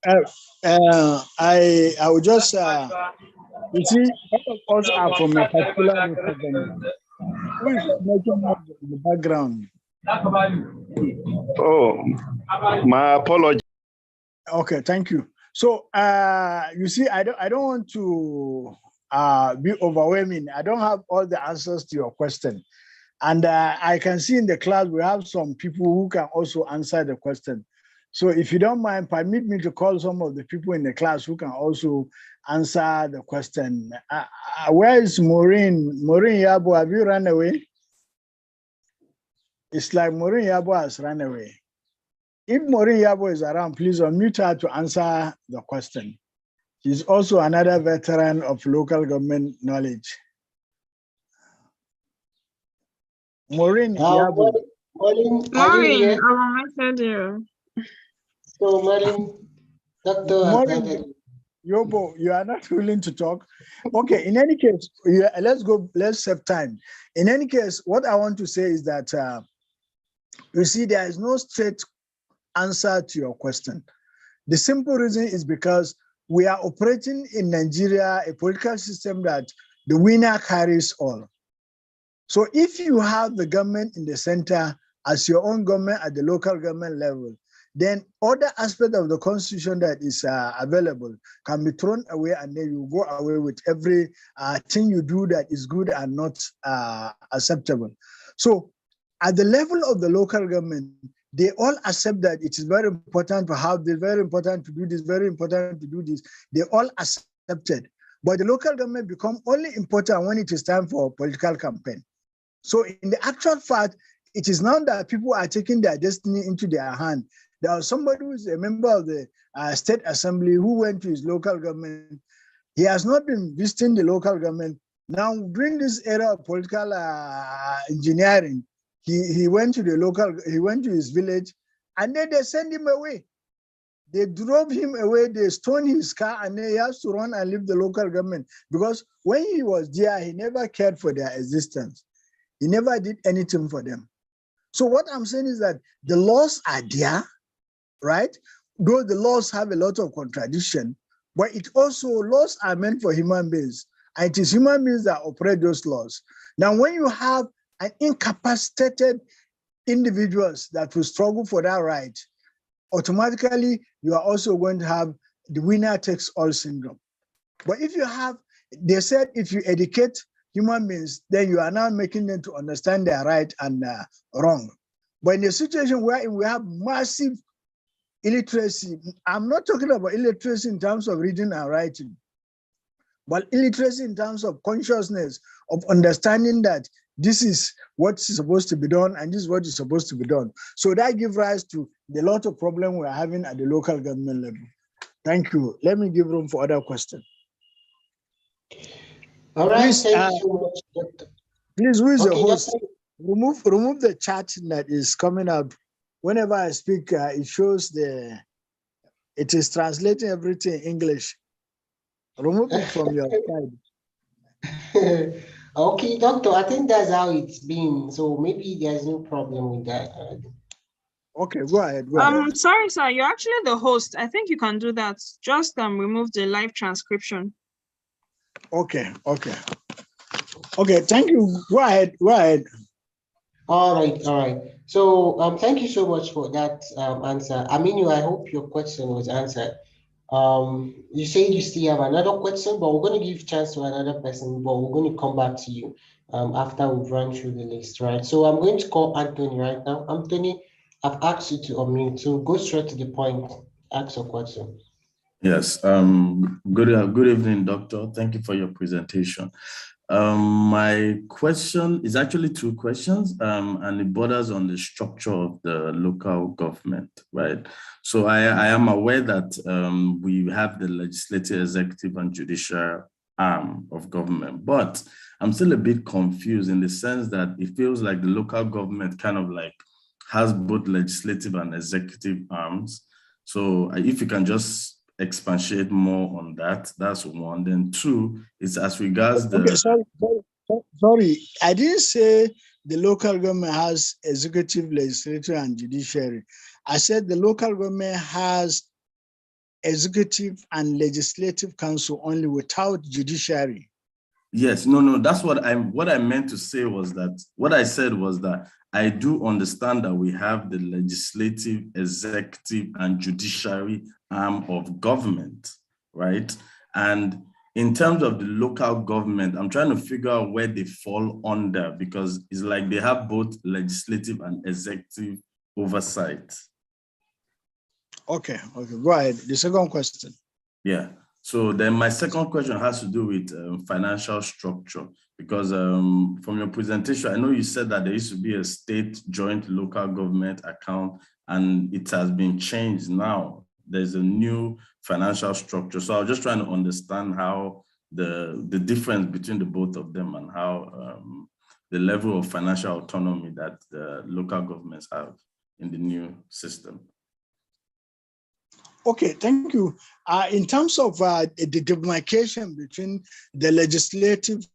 I will just, you see, all of us are from a particular region. Who is making up in the background? Oh, my apology. Okay, thank you. So, you see, I don't want to be overwhelming. I don't have all the answers to your question. And I can see in the class, we have some people who can also answer the question. So if you don't mind, permit me to call some of the people in the class who can also answer the question. Where is Maureen? Maureen Yabo, have you run away? It's like Maureen Yabo has run away. If Maureen Yabo is around, please unmute her to answer the question. She's also another veteran of local government knowledge. Maureen Yabo. Maureen, I said you. So, Maureen, Dr. Yobo, you are not willing to talk. Okay, in any case, let's save time. In any case, what I want to say is that, you see, there is no straight answer to your question. The simple reason is because we are operating in Nigeria, a political system that the winner carries all. So if you have the government in the center as your own government at the local government level, then other aspects of the constitution that is available can be thrown away, and then you go away with every thing you do that is good and not acceptable. So at the level of the local government, they all accept that it is very important to have this, very important to do this, very important to do this. They all accepted. But the local government become only important when it is time for a political campaign. So in the actual fact, it is now that people are taking their destiny into their hand. There was somebody who is a member of the state assembly who went to his local government. He has not been visiting the local government. Now, during this era of political engineering, he went to his village, and then they sent him away. They drove him away, they stoned his car, and then he has to run and leave the local government. Because when he was there, he never cared for their existence. He never did anything for them. So what I'm saying is that the laws are there, right? Though the laws have a lot of contradiction, but it also, laws are meant for human beings, and it is human beings that operate those laws. Now, when you have an incapacitated individuals that will struggle for that right, automatically you are also going to have the winner takes all syndrome. But if you have, they said if you educate human beings, then you are now making them to understand their right and wrong. But in a situation where we have massive illiteracy, I'm not talking about illiteracy in terms of reading and writing, but illiteracy in terms of consciousness, of understanding that this is what's supposed to be done and this is what is supposed to be done. So that gives rise to the lot of problems we're having at the local government level. Thank you. Let me give room for other questions. All right, please, thank you so much, Doctor. Please, who is the host? Remove the chat that is coming up. Whenever I speak, it shows it is translating everything in English. Remove it from your side. Okay, Doctor, I think that's how it's been. So maybe there's no problem with that. Okay, go ahead. Go ahead. Sorry, sir. You're actually the host. I think you can do that. Just remove the live transcription. Okay, okay. Okay, thank you. Go ahead. Go ahead. All right, all right. So thank you so much for that answer. Aminu, I hope your question was answered. You said you still have another question, but we're going to give chance to another person, but we're going to come back to you after we've run through the list, right? So I'm going to call Anthony right now. Anthony, I've asked you to unmute, so go straight to the point. Ask your question. Yes. Good evening, Doctor. Thank you for your presentation. My question is actually two questions, and it borders on the structure of the local government, right? So I am aware that we have the legislative, executive, and judicial arm of government, but I'm still a bit confused in the sense that it feels like the local government kind of like has both legislative and executive arms. So if you can just expatiate more on that, that's one. Then two is as regards the... Okay, sorry. I didn't say the local government has executive, legislative, and judiciary. I said the local government has executive and legislative council only without judiciary. Yes, no, that's what I meant to say was that, what I said was that I do understand that we have the legislative, executive, and judiciary arm of government, right? And in terms of the local government, I'm trying to figure out where they fall under, because it's like they have both legislative and executive oversight. Okay, go ahead. The second question. Yeah. So then my second question has to do with financial structure, because from your presentation, I know you said that there used to be a state joint local government account and it has been changed now. There's a new financial structure. So I was just trying to understand how the difference between the both of them and how the level of financial autonomy that the local governments have in the new system. Okay, thank you. In terms of the demarcation between the legislative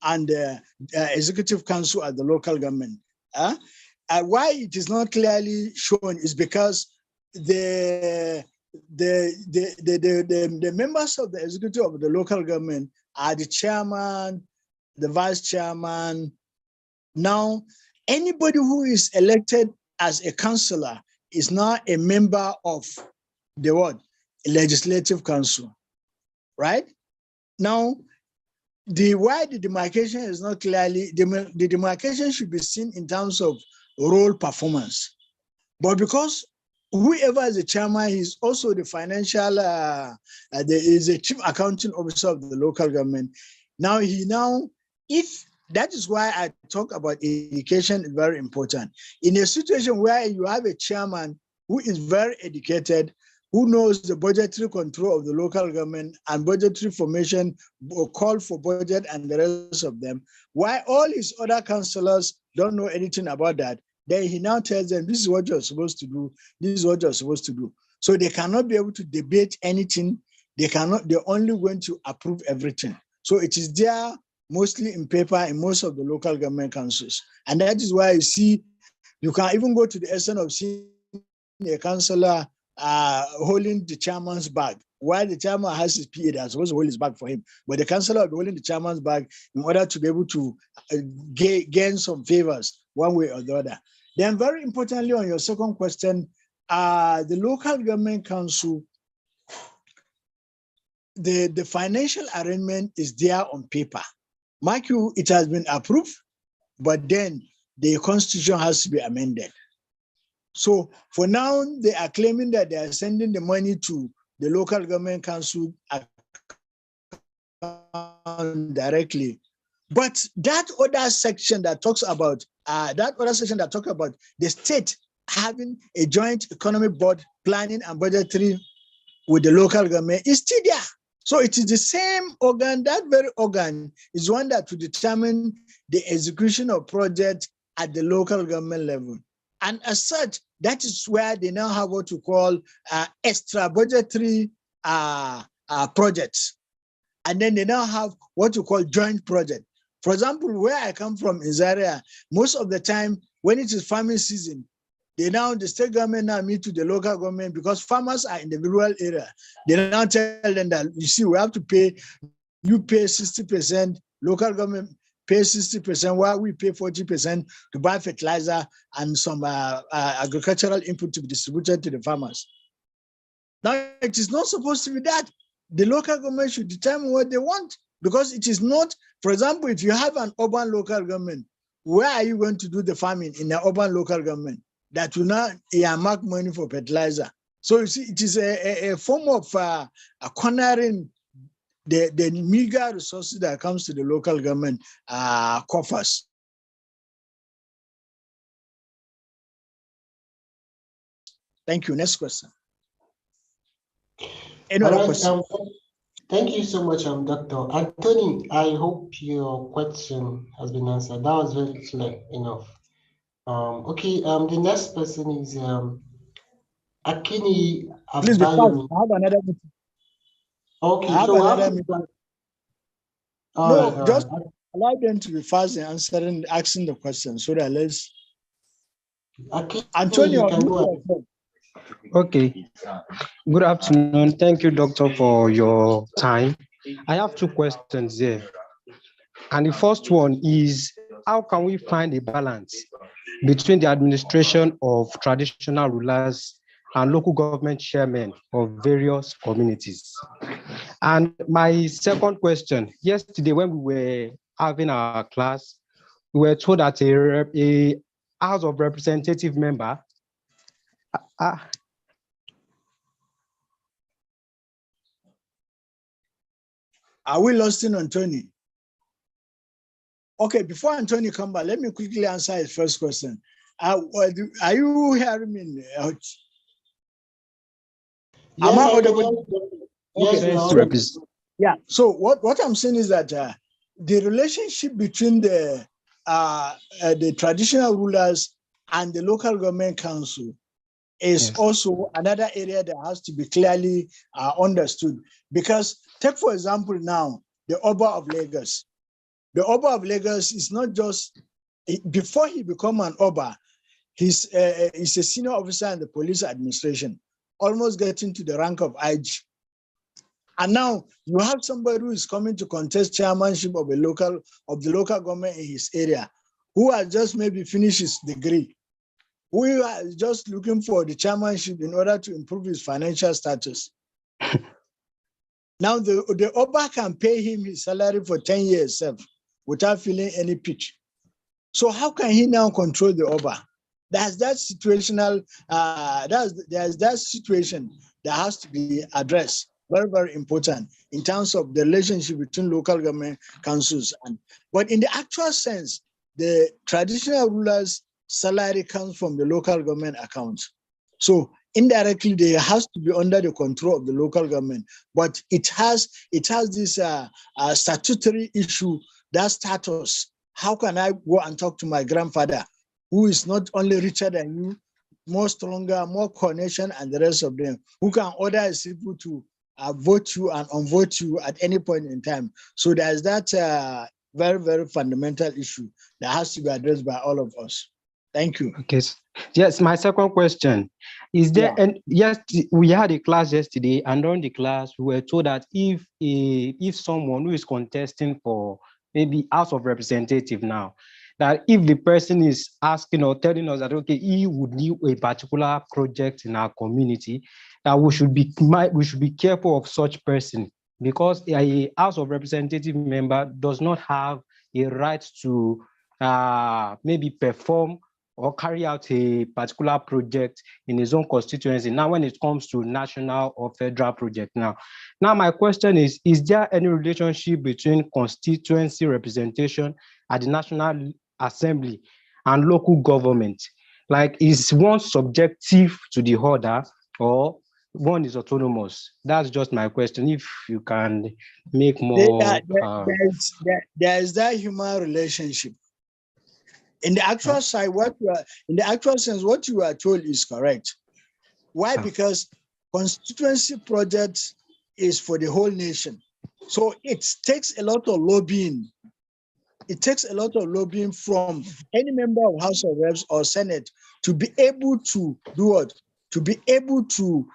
and the executive council at the local government, why it is not clearly shown is because the members of the executive of the local government are the chairman, the vice chairman. Now, anybody who is elected as a councillor is not a member of the what? Legislative council, right? Now, why the demarcation is not clearly, the demarcation should be seen in terms of role performance. But because whoever is the chairman, he's also the financial, is a chief accounting officer of the local government. If that is why I talk about education is very important. In a situation where you have a chairman who is very educated, who knows the budgetary control of the local government and budgetary formation, call for budget and the rest of them, why all his other councillors don't know anything about that, then he now tells them, this is what you're supposed to do, this is what you're supposed to do. So they cannot be able to debate anything. They're only going to approve everything. So it is there mostly in paper in most of the local government councils. And that is why you see, you can even go to the extent of seeing a councillor holding the chairman's bag. While the chairman has his PA, they're supposed to hold his bag for him. But the councillor will be holding the chairman's bag in order to be able to gain some favors one way or the other. Then very importantly, on your second question, the local government council, the financial arrangement is there on paper. Mark you, it has been approved, but then the constitution has to be amended. So for now, they are claiming that they are sending the money to the local government council directly. But that other section that talks about the state having a joint economic board planning and budgetary with the local government is still there. So it is the same organ. That very organ is one that will determine the execution of projects at the local government level. And as such, that is where they now have what you call extra budgetary projects. And then they now have what you call joint project. For example, where I come from in Zaria, most of the time when it is farming season, the state government now meet to the local government because farmers are in the rural area. They now tell them that, you see, we have to pay, you pay 60%, local government pay 60%, while we pay 40% to buy fertilizer and some agricultural input to be distributed to the farmers. Now, it is not supposed to be that. The local government should determine what they want, because it is not, for example, if you have an urban local government, where are you going to do the farming in the urban local government that will not earmark money for fertilizer? So you see, it is a form of cornering the meager resources that comes to the local government coffers. Thank you. Next question. Any other question? Thank you so much, Dr. Anthony. I hope your question has been answered. That was very clear enough. Okay, the next person is Akini Abayomi. Please be fast. I have another meeting. Okay, I have so another meeting. No, just allow them to be fast in answering, asking the question, so that let's. Akini, Antonio, you can go ahead. Okay. Good afternoon. Thank you, Doctor, for your time. I have two questions there. And the first one is, how can we find a balance between the administration of traditional rulers and local government chairmen of various communities? And my second question, yesterday when we were having our class, we were told that a House of Representative member Are we lost in Anthony? Okay, before Anthony come back, let me quickly answer his first question. Are you hearing me? Yes, Am I I can audible? hear you. Okay. Yes, Yeah, so what I'm saying is that the relationship between the traditional rulers and the local government council is also another area that has to be clearly understood. Because take, for example, now, the Oba of Lagos. The Oba of Lagos is not just, before he become an Oba, he's a senior officer in the police administration, almost getting to the rank of IG. And now you have somebody who is coming to contest chairmanship of the local government in his area, who has just maybe finished his degree, who is just looking for the chairmanship in order to improve his financial status. Now the Oba can pay him his salary for 10 years without feeling any pinch. So how can he now control the Oba? There's that situational, there's that situation that has to be addressed. Very, very important in terms of the relationship between local government councils. But in the actual sense, the traditional rulers' salary comes from the local government account. So indirectly, they has to be under the control of the local government. But it has this statutory issue, that status. How can I go and talk to my grandfather, who is not only richer than you, more stronger, more connection, and the rest of them, who can order his people to vote you and unvote you at any point in time? So there's that very, very fundamental issue that has to be addressed by all of us. Thank you. Okay. Yes, my second question is there. And yes, we had a class yesterday, and during the class, we were told that if someone who is contesting for maybe House of Representative now, that if the person is asking or telling us that okay, he would need a particular project in our community, that we should be careful of such person, because a House of Representative member does not have a right to maybe perform or carry out a particular project in his own constituency. Now, when it comes to national or federal project now my question is there any relationship between constituency representation at the National Assembly and local government? Like, is one subjective to the other, or one is autonomous? That's just my question. If you can make more. There is that human relationship. In the actual side, in the actual sense, what you are told is correct. Why? Because constituency project is for the whole nation. So it takes a lot of lobbying. It takes a lot of lobbying from any member of House of Reps or Senate to be able to do what? To be able to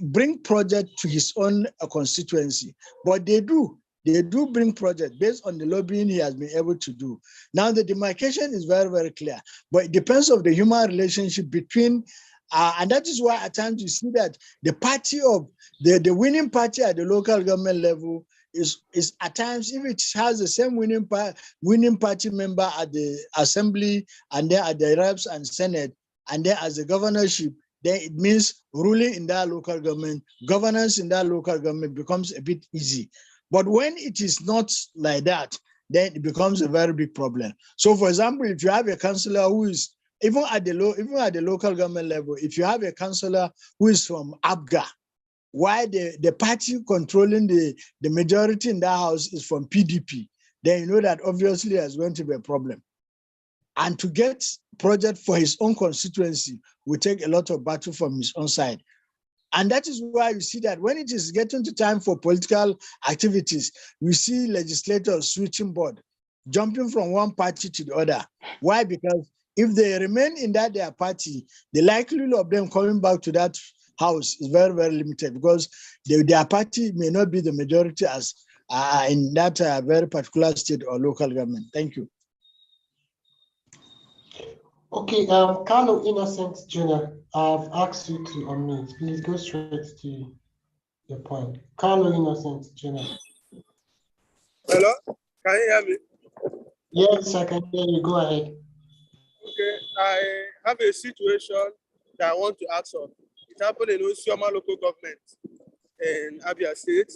bring project to his own constituency. But they do. they do bring projects based on the lobbying he has been able to do. Now the demarcation is very, very clear, but it depends on the human relationship between, and that is why at times you see that the party of the winning party at the local government level is at times, if it has the same winning party member at the assembly and then at the reps and senate and then as the governorship, then it means ruling in that local government, governance in that local government becomes a bit easy. But when it is not like that, then it becomes a very big problem. So for example, if you have a councillor who is, even at the local government level, if you have a councillor who is from ABGA, why the party controlling the majority in that house is from PDP, then you know that obviously there's going to be a problem. And to get project for his own constituency will take a lot of battle from his own side. And that is why you see that when it is getting to time for political activities, we see legislators switching board, jumping from one party to the other. Why? Because if they remain in their party, the likelihood of them coming back to that house is very, very limited because their party may not be the majority as in that very particular state or local government. Thank you. Okay, Carlo Innocent Jr., I've asked you to unmute. Please go straight to your point. Carlo Innocent Jr. Hello, can you hear me? Yes, I can hear you. Go ahead. Okay, I have a situation that I want to ask on. It happened in Osioma local government in Abia State,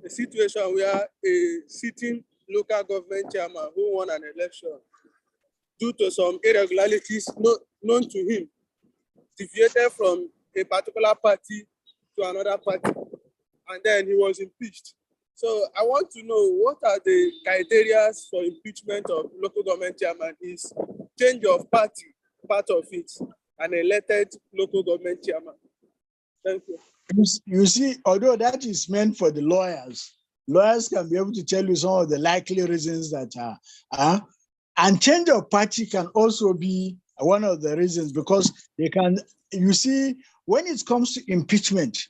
a situation where a sitting local government chairman who won an election due to some irregularities known to him, deviated from a particular party to another party, and then he was impeached. So I want to know what are the criteria for impeachment of local government chairman. Is change of party part of it, an elected local government chairman? Thank you. You see, although that is meant for the lawyers can be able to tell you some of the likely reasons that are. And change of party can also be one of the reasons because they can, you see, when it comes to impeachment,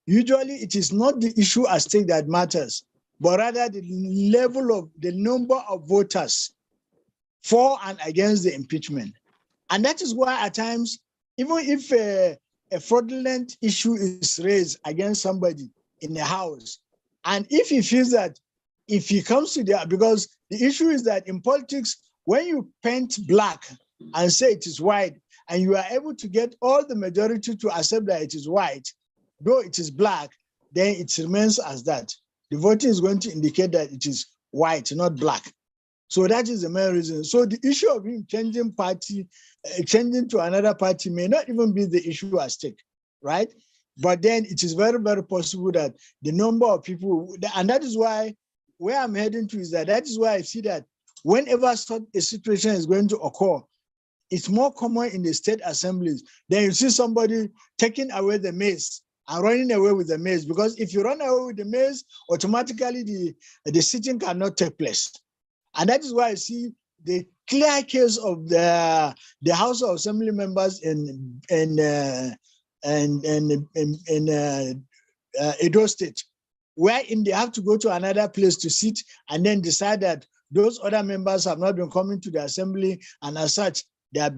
usually it is not the issue at stake that matters, but rather the level of the number of voters for and against the impeachment. And that is why at times, even if a fraudulent issue is raised against somebody in the house, and if he feels that if he comes to the, because the issue is that in politics, when you paint black and say it is white, and you are able to get all the majority to accept that it is white, though it is black, then it remains as that. The voting is going to indicate that it is white, not black. So that is the main reason. So the issue of him changing party, changing to another party may not even be the issue at stake, right? But then it is very, very possible that the number of people, and that is why, where I'm heading to is that is why I see that whenever such a situation is going to occur, it's more common in the state assemblies. Then you see somebody taking away the maize and running away with the maize, because if you run away with the maize, automatically the sitting cannot take place. And that is why I see the clear case of the House of Assembly members in Edo State, wherein they have to go to another place to sit and then decide that those other members have not been coming to the assembly, and as such, they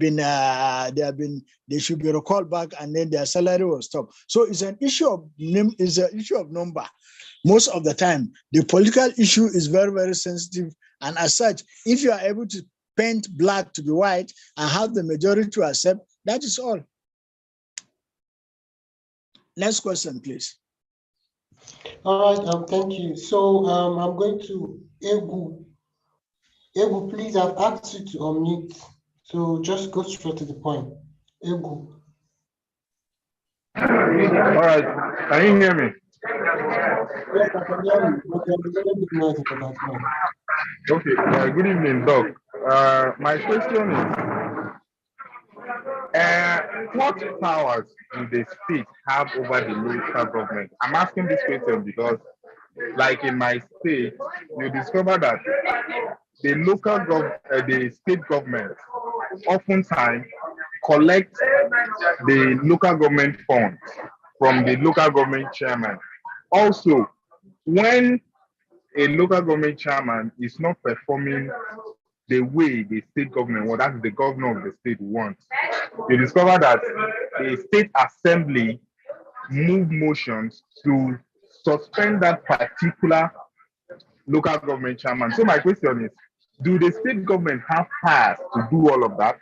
should be recalled back, and then their salary was stopped. So it's an issue of number. Most of the time, the political issue is very, very sensitive, and as such, if you are able to paint black to be white and have the majority to accept, that is all. Next question, please. All right, thank you. So I'm going to Egu. Egu, please, I've asked you to unmute. So just go straight to the point. Egu. All right, can you hear me? Yes, I can hear you, but there's a little bit noise in the background. Okay, good evening, Doc. My question is, what powers do the state have over the local government? I'm asking this question because, like in my state, you discover that the state government oftentimes collect the local government funds from the local government chairman. Also, when a local government chairman is not performing the way the state government, well, that's the governor of the state wants, you discover that the state assembly move motions to suspend that particular local government chairman. So my question is, do the state government have powers to do all of that?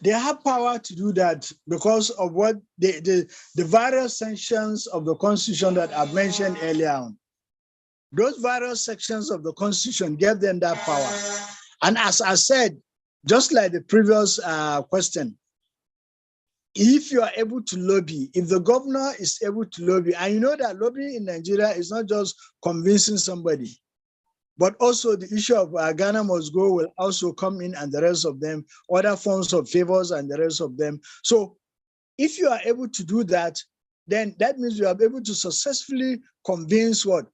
They have power to do that because of what the various sections of the Constitution that I've mentioned earlier on. Those various sections of the Constitution gave them that power. And as I said, just like the previous question, if you are able to lobby, if the governor is able to lobby, and you know that lobbying in Nigeria is not just convincing somebody, but also the issue of Ghana must go will also come in, and the rest of them, other forms of favors and the rest of them. So if you are able to do that, then that means you are able to successfully convince what?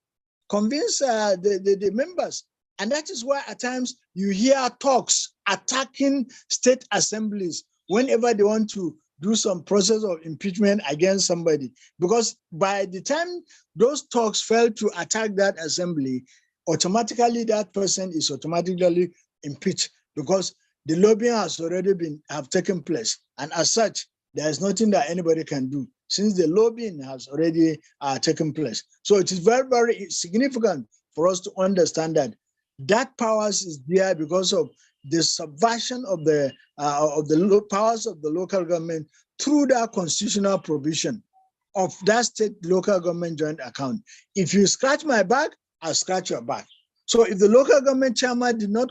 Convince the members. And that is why at times you hear talks attacking state assemblies whenever they want to do some process of impeachment against somebody. Because by the time those talks fail to attack that assembly, automatically that person is automatically impeached because the lobbying has already have taken place. And as such, there is nothing that anybody can do since the lobbying has already taken place. So it is very, very significant for us to understand that that powers is there because of the subversion of the powers of the local government through that constitutional provision of that state local government joint account. If you scratch my back, I'll scratch your back. So if the local government chairman did not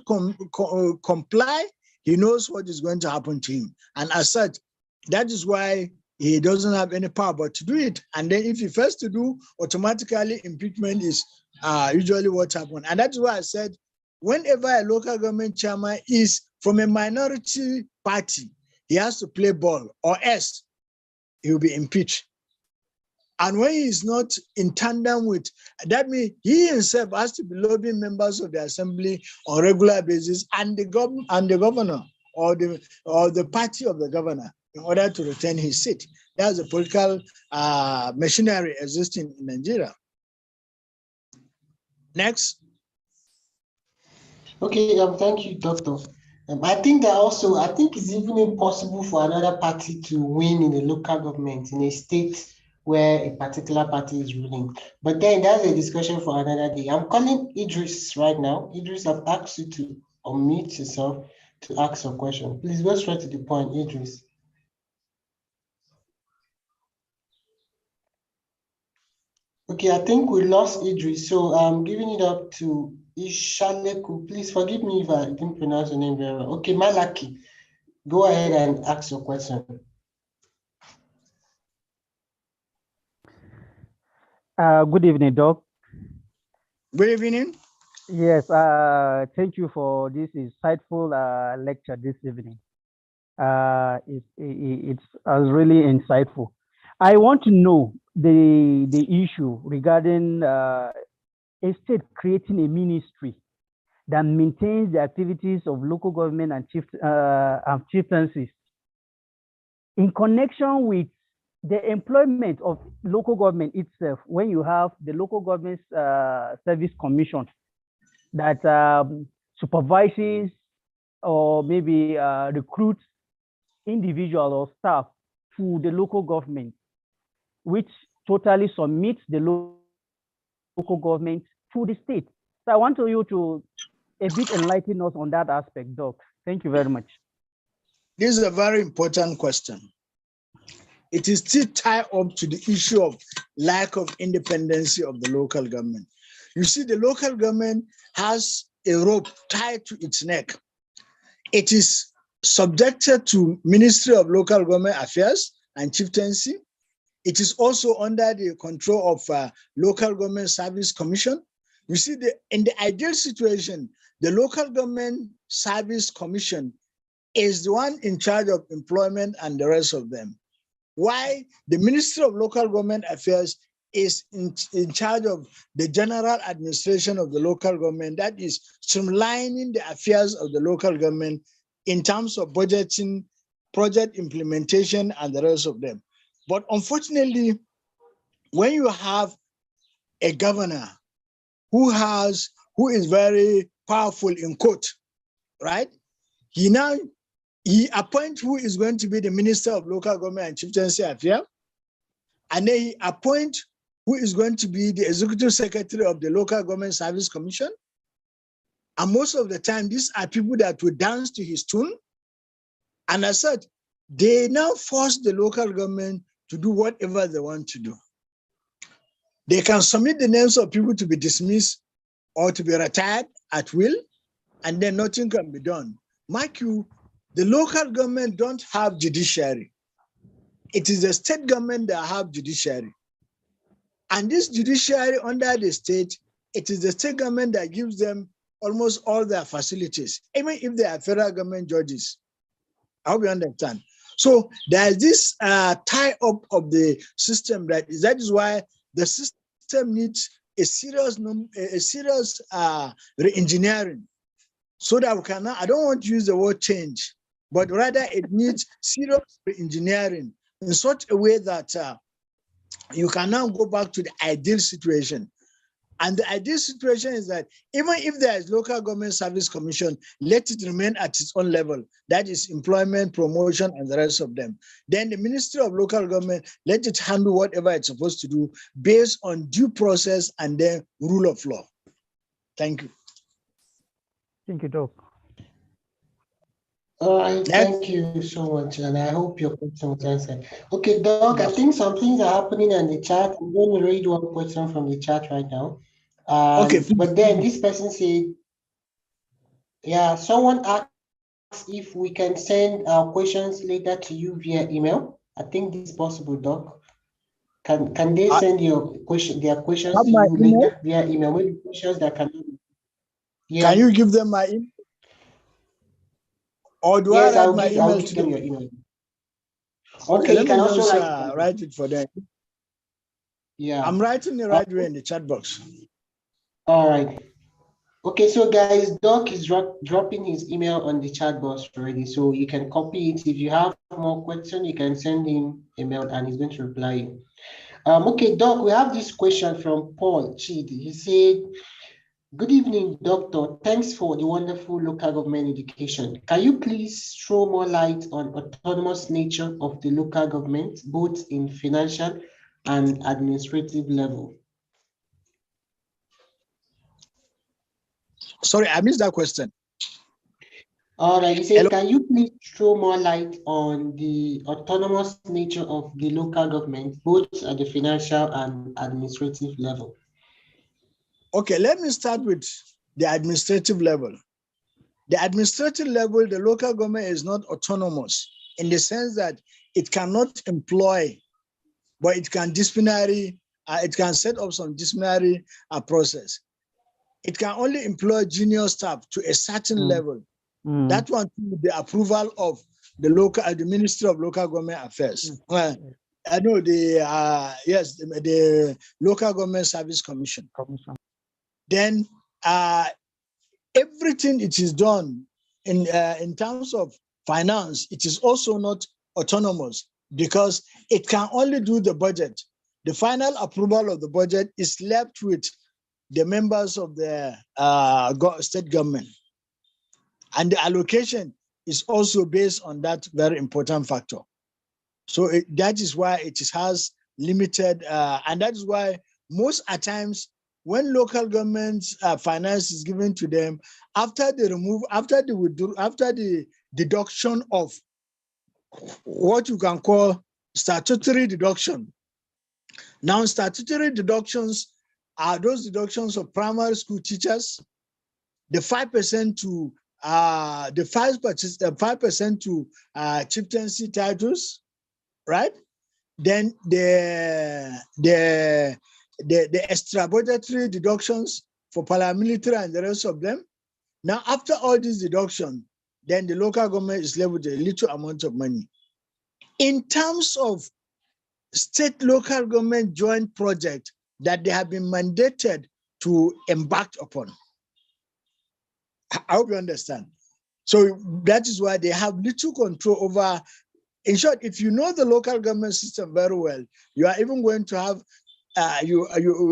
comply, he knows what is going to happen to him. And as such, that is why he doesn't have any power but to do it. And then if he fails to do, automatically impeachment is usually what happens. And that's why I said, whenever a local government chairman is from a minority party, he has to play ball or else he will be impeached. And when he is not in tandem with, that means he himself has to be lobbying members of the assembly on a regular basis and the governor or the party of the governor in order to retain his seat. That's the political machinery existing in Nigeria. Next. Okay, thank you, Doctor. I think it's even impossible for another party to win in a local government in a state where a particular party is ruling. But then that's a discussion for another day. I'm calling Idris right now. Idris, I've asked you to unmute yourself to ask a question. Please go straight to the point, Idris. Okay, I think we lost Idris, so I'm giving it up to Ishaleku. Please forgive me if I didn't pronounce your name very well. Okay, Malaki, go ahead and ask your question. Good evening, Doc. Good evening. Yes, thank you for this insightful lecture this evening. It's really insightful. I want to know the issue regarding a state creating a ministry that maintains the activities of local government and chieftaincies in connection with the employment of local government itself. When you have the local government service commission that supervises or maybe recruits individual or staff to the local government, which totally submits the local government to the state. So I want you to a bit enlighten us on that aspect, Doc. Thank you very much. This is a very important question. It is still tied up to the issue of lack of independency of the local government. You see, the local government has a rope tied to its neck. It is subjected to Ministry of Local Government Affairs and Chieftaincy. It is also under the control of Local Government Service Commission. You see, in the ideal situation, the Local Government Service Commission is the one in charge of employment and the rest of them. Why the Ministry of Local Government Affairs is in charge of the general administration of the local government, that is streamlining the affairs of the local government in terms of budgeting, project implementation, and the rest of them. But unfortunately, when you have a governor who is very powerful in court, right? He appoints who is going to be the Minister of Local Government and Chieftaincy Affairs, and then he appoints who is going to be the Executive Secretary of the Local Government Service Commission. And most of the time, these are people that will dance to his tune. And as such, they now force the local government to do whatever they want to do. They can submit the names of people to be dismissed or to be retired at will, and then nothing can be done. Mark you, the local government don't have judiciary. It is the state government that have judiciary. And this judiciary under the state, it is the state government that gives them almost all their facilities, even if they are federal government judges. I hope you understand. So there is this tie-up of the system that is why the system needs a serious re-engineering, so that we can, I don't want to use the word change, but rather it needs serious re-engineering in such a way that you can now go back to the ideal situation. And the ideal situation is that even if there is local government service commission, let it remain at its own level. That is employment, promotion, and the rest of them. Then the Ministry of Local Government, let it handle whatever it's supposed to do based on due process and then rule of law. Thank you. Thank you, Doc. All right, thank you so much, and I hope your question was answered. Okay, Doc, I think some things are happening in the chat. I'm going to read one question from the chat right now. Okay, but then this person said, yeah, someone asked if we can send our questions later to you via email. I think this is possible, Doc. Can they send their questions to you later via email? Maybe questions that can. Yeah. Can you give them my email? Or do yes, I I'll give them your email. Okay, you can also write it for them. Yeah. I'm writing it right away in the chat box. All right. Okay, so guys, Doc is dropping his email on the chat box already, so you can copy it. If you have more questions, you can send him email and he's going to reply you. Okay, Doc, we have this question from Paul Chidi. He said, good evening, Doctor. Thanks for the wonderful local government education. Can you please throw more light on autonomous nature of the local government, both in financial and administrative level? Sorry, I missed that question. All right, he said, can you please throw more light on the autonomous nature of the local government, both at the financial and administrative level? Okay, let me start with the administrative level. The administrative level, the local government is not autonomous in the sense that it cannot employ, but it can it can set up some disciplinary process. It can only employ junior staff to a certain level. That one with the approval of the Ministry of Local Government Affairs. I know the Local Government Service Commission. Then everything it is done in terms of finance, it is also not autonomous because it can only do the budget. The final approval of the budget is left with the members of the state government. And the allocation is also based on that very important factor. So that is why it has limited, and that is why most at times when local governments finance is given to them, after the deduction of what you can call statutory deduction. Now, statutory deductions are those deductions of primary school teachers, the 5% to the 5% to chieftaincy titles, right? Then the extra budgetary deductions for paramilitary and the rest of them. Now, after all these deductions, then the local government is left with a little amount of money. In terms of state local government joint project that they have been mandated to embark upon, I hope you understand. So that is why they have little control over. In short, if you know the local government system very well, you are even going to have you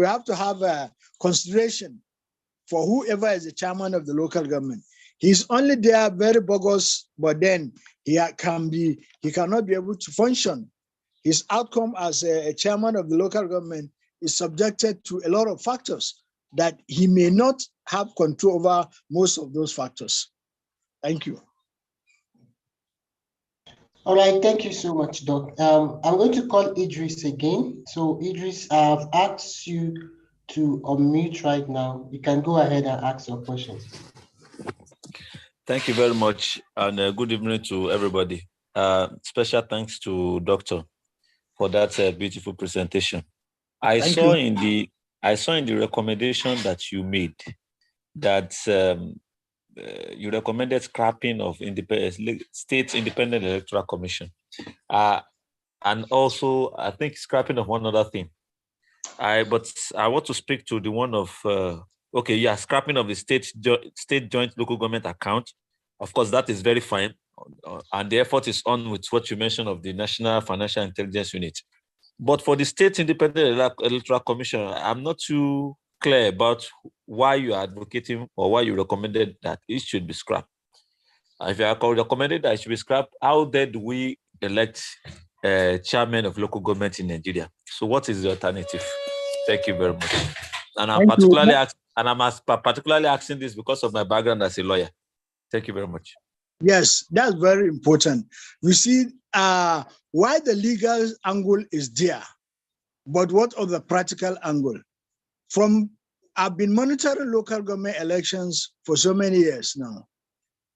have to have a consideration for whoever is the chairman of the local government. He's only there very bogus, but then he cannot be able to function. His outcome as a chairman of the local government is subjected to a lot of factors that he may not have control over most of those factors. Thank you. All right, thank you so much, Doc. I'm going to call Idris again. So Idris, I've asked you to unmute right now. You can go ahead and ask your questions. Thank you very much, and good evening to everybody. Special thanks to Doctor for that beautiful presentation. I saw in the recommendation that you made that you recommended scrapping of state independent electoral commission, and also I think scrapping of one other thing. But I want to speak to the one of scrapping of the state joint local government account. Of course, that is very fine, and the effort is on with what you mentioned of the National Financial Intelligence Unit. But for the State Independent Electoral Commission, I'm not too clear about why you are advocating or why you recommended that it should be scrapped. If you are recommended that it should be scrapped, how then do we elect chairman of local government in Nigeria? So what is the alternative? Thank you very much. And I'm particularly asking this because of my background as a lawyer. Thank you very much. Yes, that's very important. You see, why the legal angle is there, but what of the practical angle? I've been monitoring local government elections for so many years now.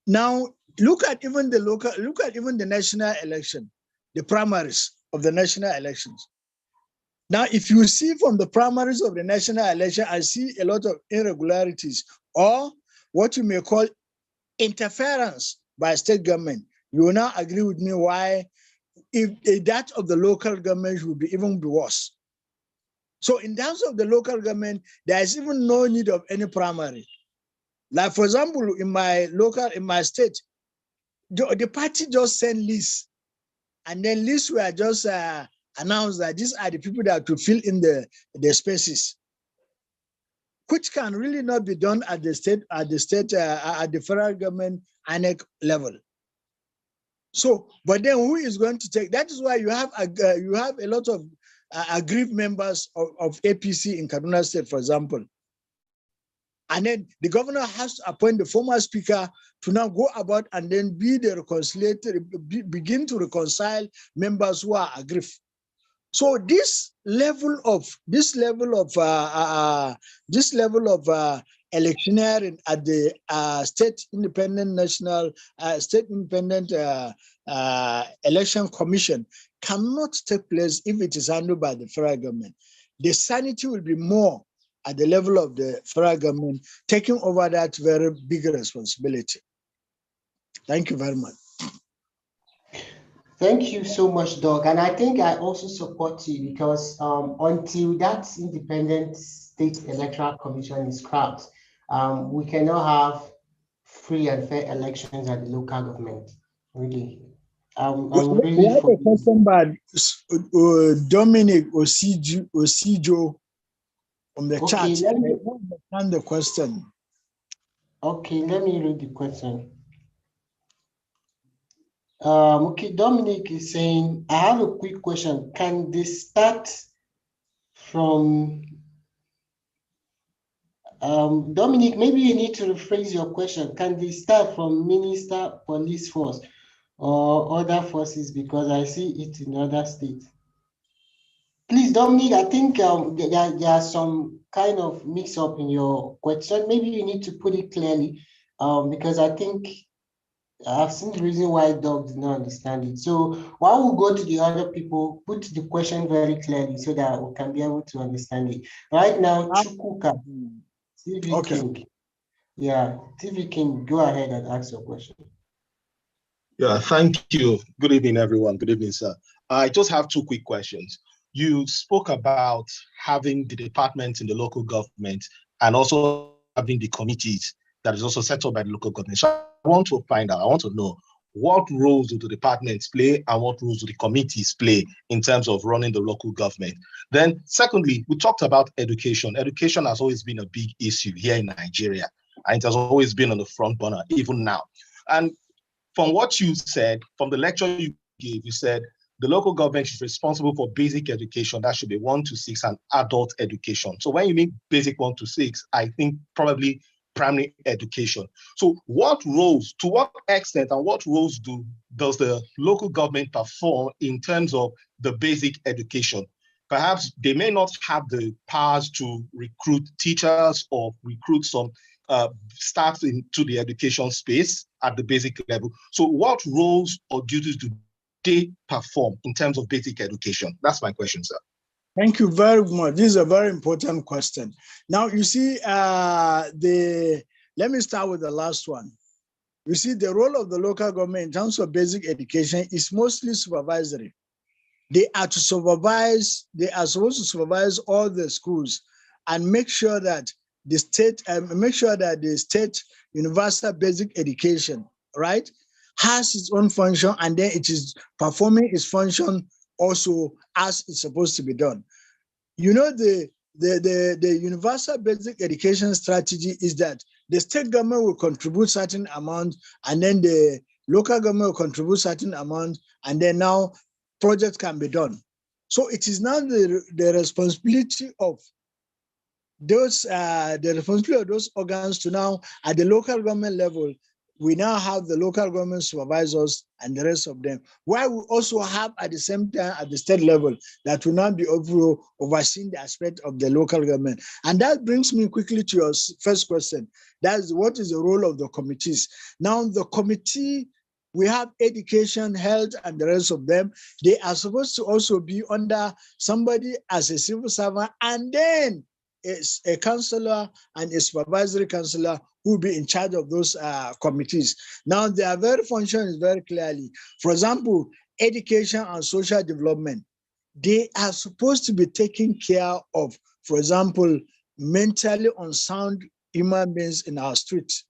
Now, look at even the national election, the primaries of the national elections. Now, if you see from the primaries of the national election, I see a lot of irregularities or what you may call interference by state government. You will now agree with me why if that of the local government would be even worse. So in terms of the local government, there is even no need of any primary. Like for example, in my state, the party just sent lists, and then lists were just announced that these are the people that to fill in the spaces, which can really not be done at the federal government INEC level. So, but then who is going to take? That is why you have a lot of aggrieved members of APC in Kaduna State, for example. And then the governor has to appoint the former speaker to now go about and then be the reconciliator, begin to reconcile members who are aggrieved. So this level of electioneering at the state independent election commission cannot take place if it is handled by the federal government. The sanity will be more at the level of the federal government taking over that very big responsibility. Thank you very much. Thank you so much, Doc. And I think I also support you because until that independent state electoral commission is scrapped, we cannot have free and fair elections at the local government. Really. We have a question by Dominic Osijo from the chat. I don't understand the question. Okay, let me read the question. Okay, Dominic is saying, I have a quick question. Can this start from Dominic, maybe you need to rephrase your question. Can this start from Minister Police Force or other forces, because I see it in other states? Please, Dominic, I think there are some kind of mix-up in your question. Maybe you need to put it clearly, because I think I've seen the reason why Doc did not understand it. So while we go to the other people, put the question very clearly so that we can be able to understand it. Right now, Chukwuka, TV King. Yeah, TV King, go ahead and ask your question. Yeah, thank you. Good evening, everyone. Good evening, sir. I just have two quick questions. You spoke about having the departments in the local government and also having the committees that is also set up by the local government. So I want to find out, I want to know, what roles do the departments play and what roles do the committees play in terms of running the local government? Then secondly, we talked about education. Education has always been a big issue here in Nigeria, and it has always been on the front burner, even now. And from what you said, from the lecture you gave, you said the local government is responsible for basic education. That should be 1 to 6 and adult education. So when you mean basic 1 to 6, I think probably primary education. So what roles, to what extent and what roles does the local government perform in terms of the basic education? Perhaps they may not have the powers to recruit teachers or recruit some staff into the education space at the basic level. So what roles or duties do they perform in terms of basic education? That's my question, sir. Thank you very much. This is a very important question. Now, you see, let me start with the last one. You see, the role of the local government in terms of basic education is mostly supervisory. They are supposed to supervise all the schools and make sure that the state universal basic education, right, has its own function, and then it is performing its function also as it's supposed to be done. You know, the universal basic education strategy is that the state government will contribute certain amount, and then the local government will contribute certain amount, and then now projects can be done. So it is now the responsibility of those organs to now, at the local government level, we now have the local government supervisors and the rest of them. While we also have at the same time at the state level that will now be overseeing the aspect of the local government. And that brings me quickly to your first question. That's what is the role of the committees. Now the committee, we have education, health, and the rest of them. They are supposed to also be under somebody as a civil servant, and then a counselor and a supervisory counselor who will be in charge of those committees. Now, their very function is very clearly, for example, education and social development. They are supposed to be taking care of, for example, mentally unsound human beings in our streets,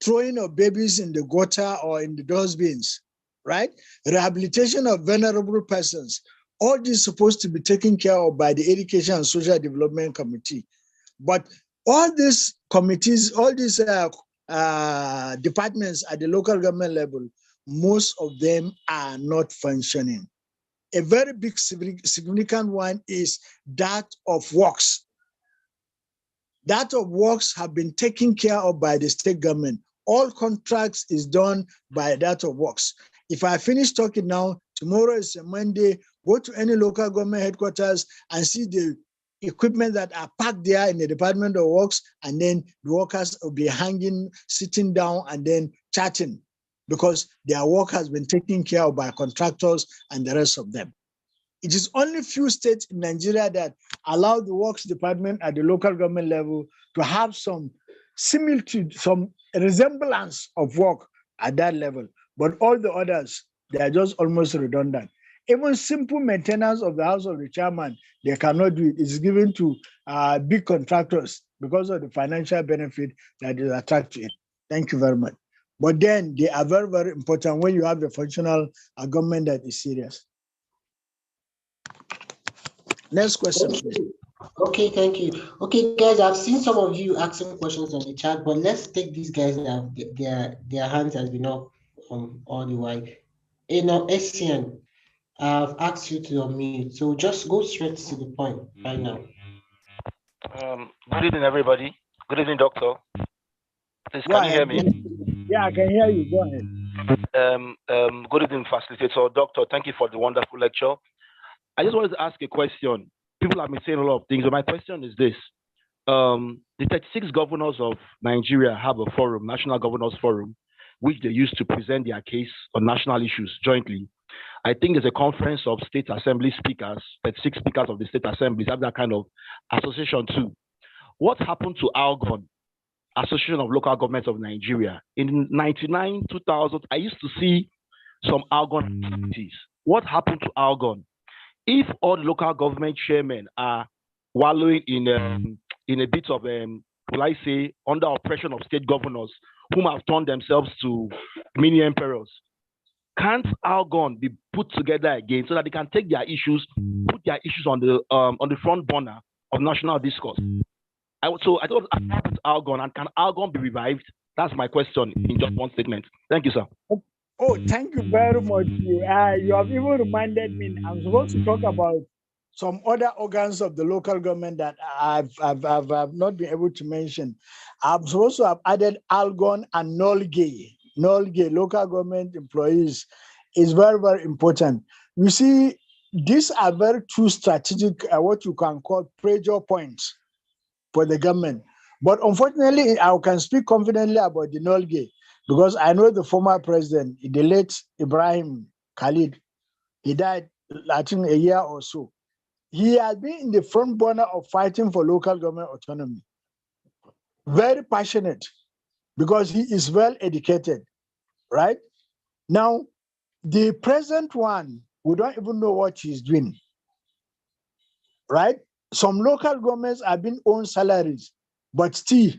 throwing of babies in the gutter or in the dustbins, right? Rehabilitation of vulnerable persons. All this is supposed to be taken care of by the Education and Social Development Committee. But all these committees, all these departments at the local government level, most of them are not functioning. A very big significant one is that of works. That of works have been taken care of by the state government. All contracts is done by that of works. If I finish talking now, tomorrow is a Monday, go to any local government headquarters and see the equipment that are packed there in the Department of Works, and then the workers will be hanging, sitting down, and then chatting because their work has been taken care of by contractors and the rest of them. It is only few states in Nigeria that allow the works department at the local government level to have some similitude, some resemblance of work at that level. But all the others, they are just almost redundant. Even simple maintenance of the house of the chairman, they cannot do it. It's given to big contractors because of the financial benefit that is attached to it. Thank you very much. But then they are very, very important when you have a functional government that is serious. Next question, please. Okay, thank you. Okay, guys, I've seen some of you asking questions on the chat, but let's take these guys that their hands has been up all the while. Essian, I've asked you to unmute, so just go straight to the point right now. Good evening, everybody. Good evening, Doctor. Please, can you hear me? Yeah, I can hear you. Go ahead. Good evening, facilitator. Doctor, thank you for the wonderful lecture. I just wanted to ask a question. People have been saying a lot of things, but my question is this. The 36 governors of Nigeria have a forum, National Governors Forum, which they use to present their case on national issues jointly. I think there's a conference of state assembly speakers, 36 speakers of the state assemblies have that kind of association too. What happened to ALGON, Association of Local Governments of Nigeria? In 99, 2000, I used to see some ALGON activities. What happened to ALGON? If all the local government chairmen are wallowing in a bit of, will I say, under oppression of state governors, whom have turned themselves to mini emperors. Can't Algon be put together again so that they can take their issues, put their issues on the front burner of national discourse? I thought Algon, and can Algon be revived? That's my question in just one statement. Thank you, sir. Oh, thank you very much. You have even reminded me. I'm supposed to talk about some other organs of the local government that I've not been able to mention. I'm supposed to have added Algon and Nolge. Nolge, local government employees, is very, very important. You see, these are very two strategic, what you can call pressure points for the government. But unfortunately, I can speak confidently about the Nolge because I know the former president, the late Ibrahim Khalid. He died, I think, a year or so. He has been in the front burner of fighting for local government autonomy. Very passionate because he is well educated, right? Now, the present one, we don't even know what he's doing, right? Some local governments have been on salaries, but still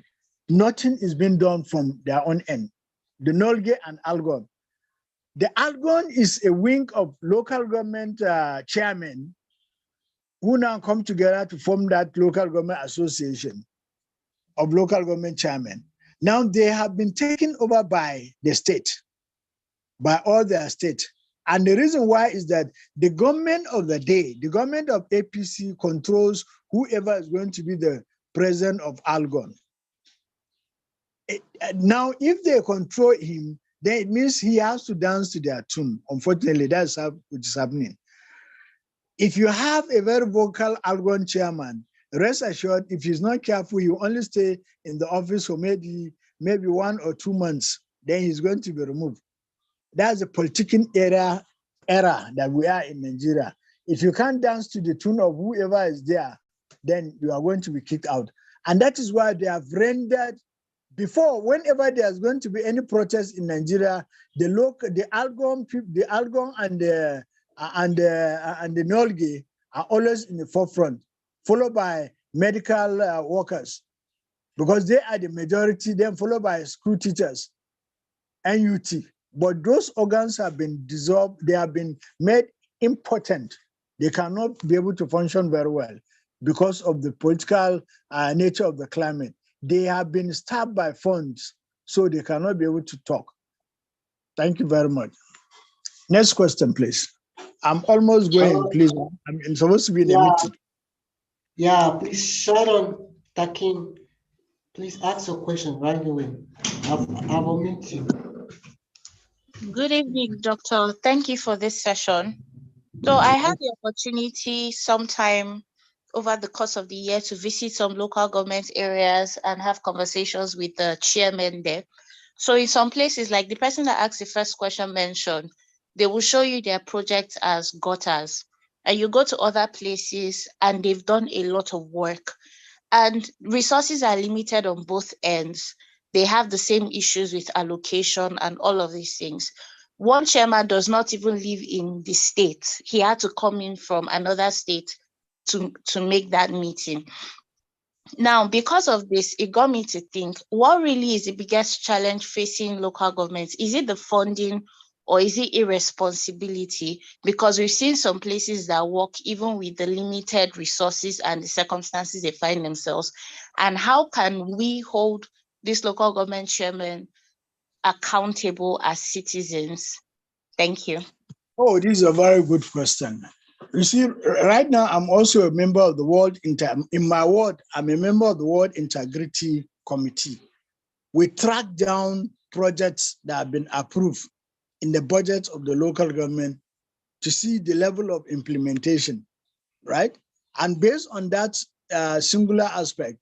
nothing is being done from their own end. The Nolge and Algon. The Algon is a wing of local government chairmen who now come together to form that local government association of local government chairmen. Now they have been taken over by the state, by all their state. And the reason why is that the government of the day, the government of APC controls whoever is going to be the president of Algon. Now, if they control him, then it means he has to dance to their tune. Unfortunately, that's what is happening. If you have a very vocal Algon chairman, rest assured, if he's not careful, he will only stay in the office for maybe 1 or 2 months. Then he's going to be removed. That's a political era that we are in Nigeria. If you can't dance to the tune of whoever is there, then you are going to be kicked out. And that is why they have rendered, before, whenever there's going to be any protest in Nigeria, the Algon and the Nolge are always in the forefront, followed by medical workers, because they are the majority, then followed by school teachers, NUT. But those organs have been dissolved, they have been made impotent. They cannot be able to function very well because of the political nature of the climate. They have been stabbed by funds, so they cannot be able to talk. Thank you very much. Next question, please. I'm almost going, please. I'm supposed to be in a meeting. Yeah, please, Sharon Takin, please ask your question right away. I will meet you. Good evening, Doctor. Thank you for this session. So I had the opportunity sometime over the course of the year to visit some local government areas and have conversations with the chairman there. So in some places, like the person that asked the first question mentioned, they will show you their projects as gutters. And you go to other places and they've done a lot of work. And resources are limited on both ends. They have the same issues with allocation and all of these things. One chairman does not even live in the state. He had to come in from another state to make that meeting. Now, because of this, it got me to think, what really is the biggest challenge facing local governments? Is it the funding or is it irresponsibility? Because we've seen some places that work even with the limited resources and the circumstances they find themselves. And how can we hold this local government chairman accountable as citizens? Thank you. Oh, this is a very good question. You see, right now, I'm also a member of the in my ward, I'm a member of the Ward Integrity Committee. We track down projects that have been approved in the budget of the local government to see the level of implementation, right? And based on that singular aspect,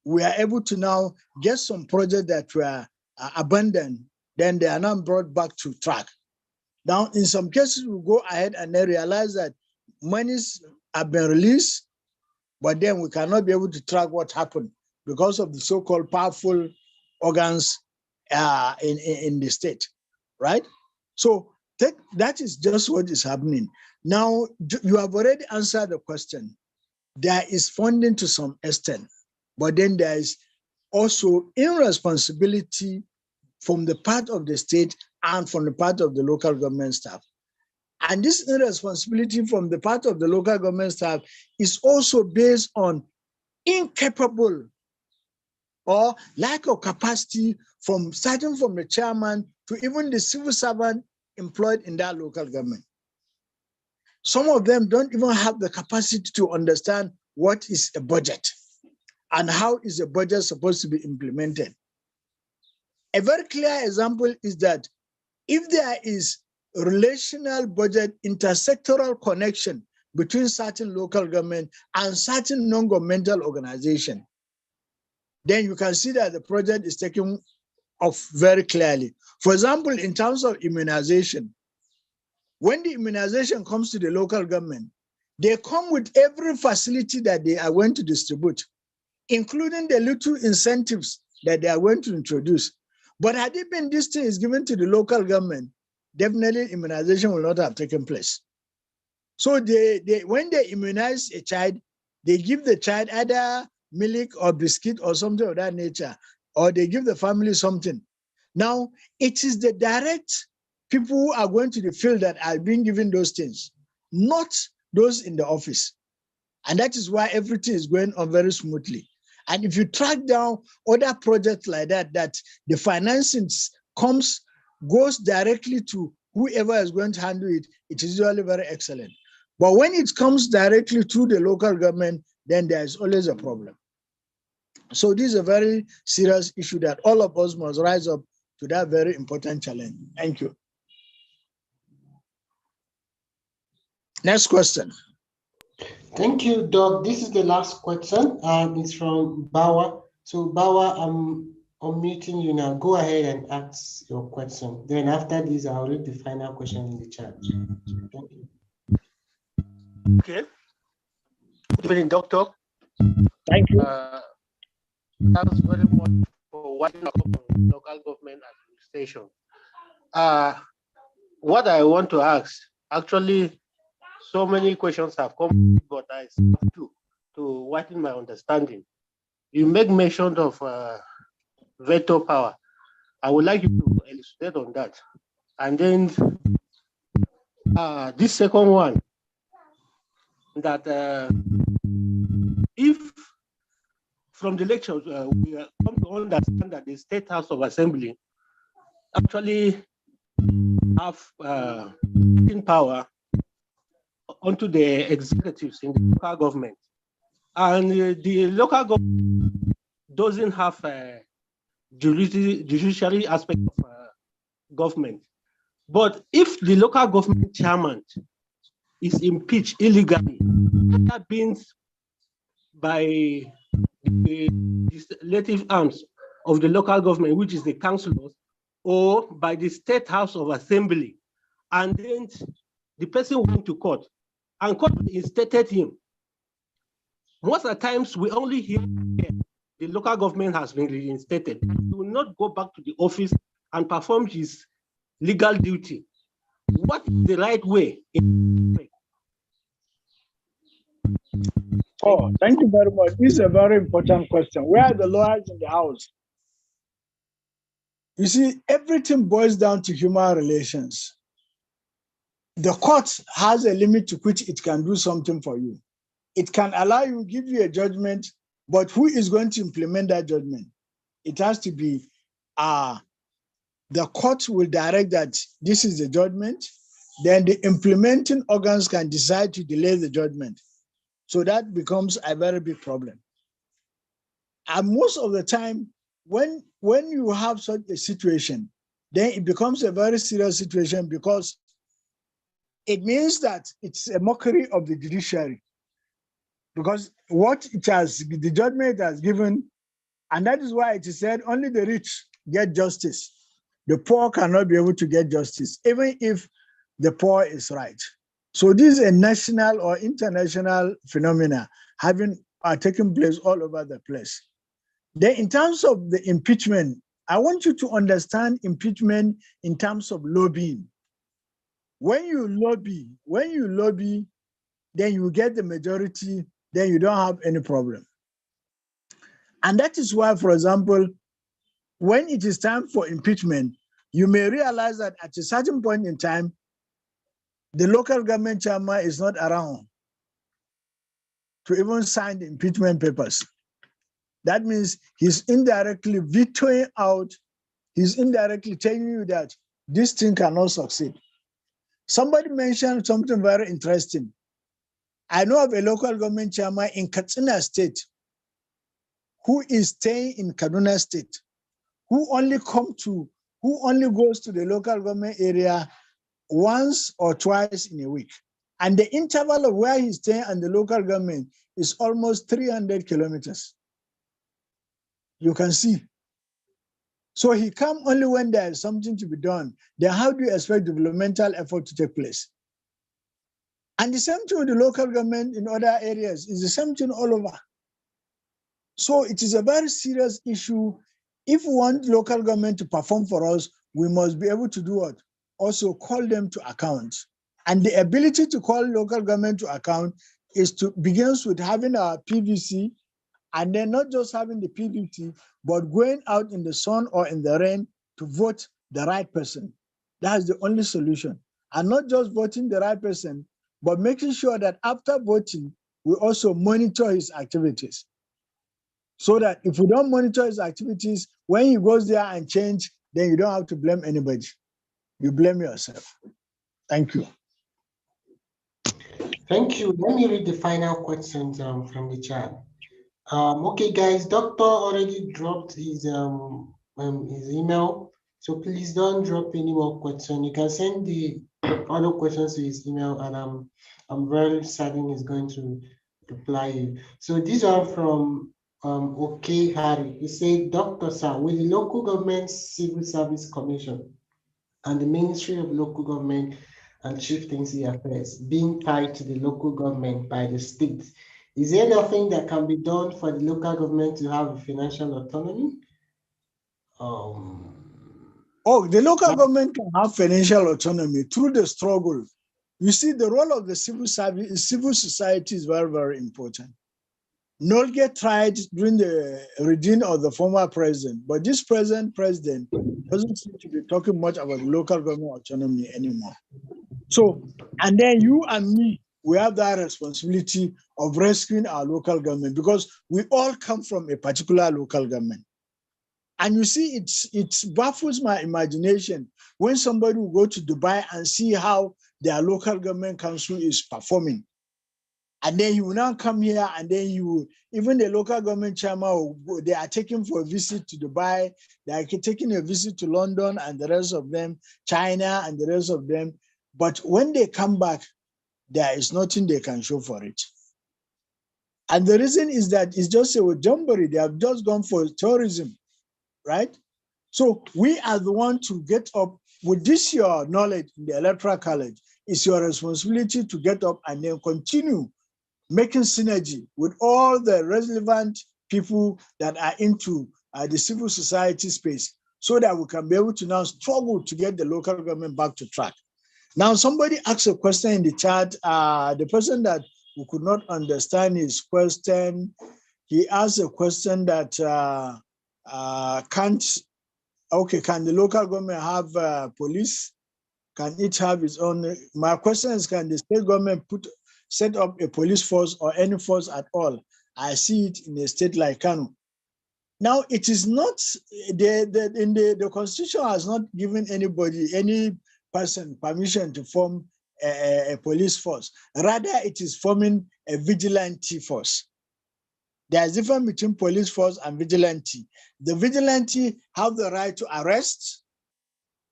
we are able to now get some projects that were abandoned, then they are now brought back to track. Now, in some cases, we go ahead and then realize that monies have been released, but then we cannot be able to track what happened because of the so-called powerful organs in the state, right? So that is just what is happening. Now, you have already answered the question. There is funding to some extent, but then there is also irresponsibility from the part of the state and from the part of the local government staff. And this irresponsibility from the part of the local government staff is also based on incapable or lack of capacity starting from the chairman to even the civil servant employed in that local government. Some of them don't even have the capacity to understand what is a budget and how is a budget supposed to be implemented. A very clear example is that if there is a relational budget intersectoral connection between certain local government and certain non-governmental organization, then you can see that the project is taken off very clearly. For example, in terms of immunization, when the immunization comes to the local government, they come with every facility that they are going to distribute, including the little incentives that they are going to introduce. But had it been this thing is given to the local government, definitely immunization will not have taken place. So when they immunize a child, they give the child either milk or biscuit or something of that nature, or they give the family something. Now, it is the direct people who are going to the field that are being given those things, not those in the office. And that is why everything is going on very smoothly. And if you track down other projects like that, that the financing goes directly to whoever is going to handle it, it is usually very excellent. But when it comes directly to the local government, then there is always a problem. So this is a very serious issue that all of us must rise up to that very important challenge. Thank you. Next question. Thank you, Doc. This is the last question. It's from Bawa. So Bawa, I'm unmuting you now. Go ahead and ask your question. Then after this, I'll read the final question in the chat. Thank you. Okay. Good evening, Doctor. Thank you. Thanks very much for winding up on local government administration. What I want to ask, actually, so many questions have come, but I have to widen my understanding. You make mention of veto power. I would like you to elucidate on that. And then this second one, that if from the lecture we come to understand that the State House of Assembly actually have power onto the executives in the local government, and the local government doesn't have a judiciary aspect of government. But if the local government chairman is impeached illegally, that means by the legislative arms of the local government, which is the councillors, or by the State House of Assembly, and then the person went to court, and court instated him. Most of the times, we only hear the local government has been reinstated. He will not go back to the office and perform his legal duty. What is the right way? Oh, thank you very much. This is a very important question. Where are the lawyers in the house? You see, everything boils down to human relations. The court has a limit to which it can do something for you. It can allow you, give you a judgment, but who is going to implement that judgment? It has to be the court will direct that this is the judgment, then the implementing organs can decide to delay the judgment. So that becomes a very big problem. And most of the time, when you have such a situation, then it becomes a very serious situation, because it means that it's a mockery of the judiciary. Because what it has, the judgment it has given, and that is why it is said only the rich get justice. The poor cannot be able to get justice, even if the poor is right. So this is a national or international phenomena taking place all over the place. Then in terms of the impeachment, I want you to understand impeachment in terms of lobbying. When you lobby, then you get the majority, then you don't have any problem. And that is why, for example, when it is time for impeachment, you may realize that at a certain point in time, the local government chairman is not around to even sign the impeachment papers. That means he's indirectly vetoing out, he's indirectly telling you that this thing cannot succeed. Somebody mentioned something very interesting. I know of a local government chairman in Katsina State who is staying in Kaduna State, who only goes to the local government area once or twice in a week. And the interval of where he's staying and the local government is almost 300 kilometers. You can see. So he comes only when there is something to be done. Then how do you expect developmental effort to take place? And the same thing with the local government in other areas is the same thing all over. So it is a very serious issue. If we want local government to perform for us, we must be able to do what? Also call them to account. And the ability to call local government to account begins with having our PVC, and then not just having the PVC, but going out in the sun or in the rain to vote the right person. That's the only solution. And not just voting the right person, but making sure that after voting, we also monitor his activities. So that if we don't monitor his activities, when he goes there and change, then you don't have to blame anybody. You blame yourself. Thank you. Thank you. Let me read the final questions from the chat. Okay, guys, Doctor already dropped his email, so please don't drop any more questions. You can send the other questions to his email, and I'm very certain he's going to reply you. So these are from OK Harry. He said, Dr. Sir, with the Local Government Civil Service Commission and the Ministry of Local Government and Chieftaincy Affairs being tied to the local government by the state, is there anything that can be done for the local government to have financial autonomy? The local government can have financial autonomy through the struggle. You see, the role of the civil society is very, very important. Nolge tried during the regime of the former president, but this present president doesn't seem to be talking much about local government autonomy anymore. So, and then you and me, we have that responsibility of rescuing our local government because we all come from a particular local government. And you see, it baffles my imagination when somebody will go to Dubai and see how their local government council is performing. And then he will now come here and then even the local government chairman, they are taking for a visit to Dubai, they are taking a visit to London and the rest of them, China and the rest of them. But when they come back, there is nothing they can show for it. And the reason is that it's just a jamboree. They have just gone for tourism, right? So we are the one to get up with this, your knowledge in the Electoral College. It's your responsibility to get up and then continue making synergy with all the relevant people that are into the civil society space so that we can be able to now struggle to get the local government back to track. Now, somebody asked a question in the chat. The person that we could not understand his question, he asked a question that can the local government have police? Can it have its own? My question is, can the state government set up a police force or any force at all? I see it in a state like Kano. Now, it is not, the Constitution has not given anybody, any person permission to form a police force. Rather, it is forming a vigilante force. There's a difference between police force and vigilante. The vigilante have the right to arrest,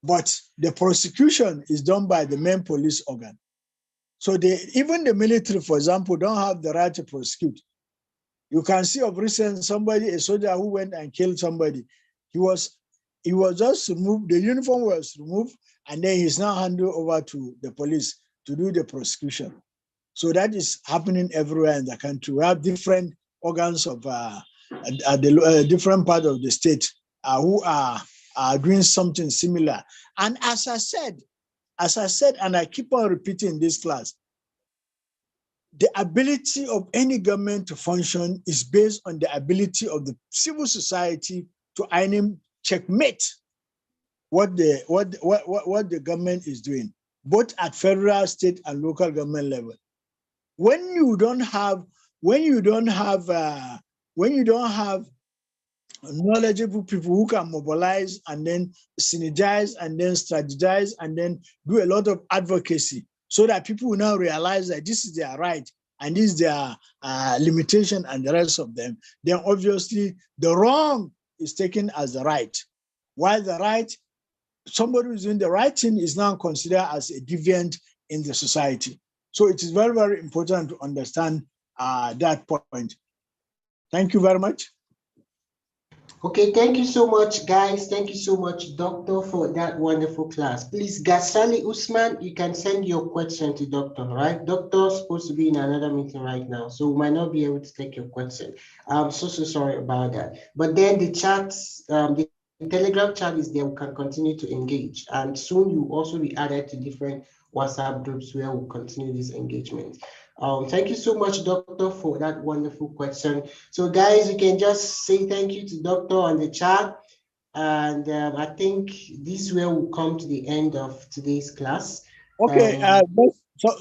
but the prosecution is done by the main police organ. So even the military, for example, don't have the right to prosecute. You can see of recent a soldier who went and killed somebody. He was just removed, the uniform was removed, and then he's now handed over to the police to do the prosecution. So that is happening everywhere in the country. We have different organs of the different part of the state who are doing something similar. And as I said, and I keep on repeating this class, the ability of any government to function is based on the ability of the civil society to checkmate what the government is doing, both at federal, state, and local government level. When you don't have knowledgeable people who can mobilize and then synergize and then strategize and then do a lot of advocacy, so that people will now realize that this is their right and this is their limitation and the rest of them, then obviously the wrong is taken as the right, while the right, somebody who's doing the right thing is now considered as a deviant in the society. So it is very, very important to understand that point. Thank you very much. Okay, thank you so much, guys. Thank you so much, Doctor, for that wonderful class. Please, Gasali Usman, you can send your question to Doctor, right? Doctor's supposed to be in another meeting right now, so we might not be able to take your question. I'm so sorry about that. But then the chats, the Telegram chat is there. We can continue to engage, and soon you also be added to different WhatsApp groups where we'll continue this engagement. Thank you so much, Doctor, for that wonderful question. So guys, you can just say thank you to Doctor on the chat. And I think this will come to the end of today's class. Okay,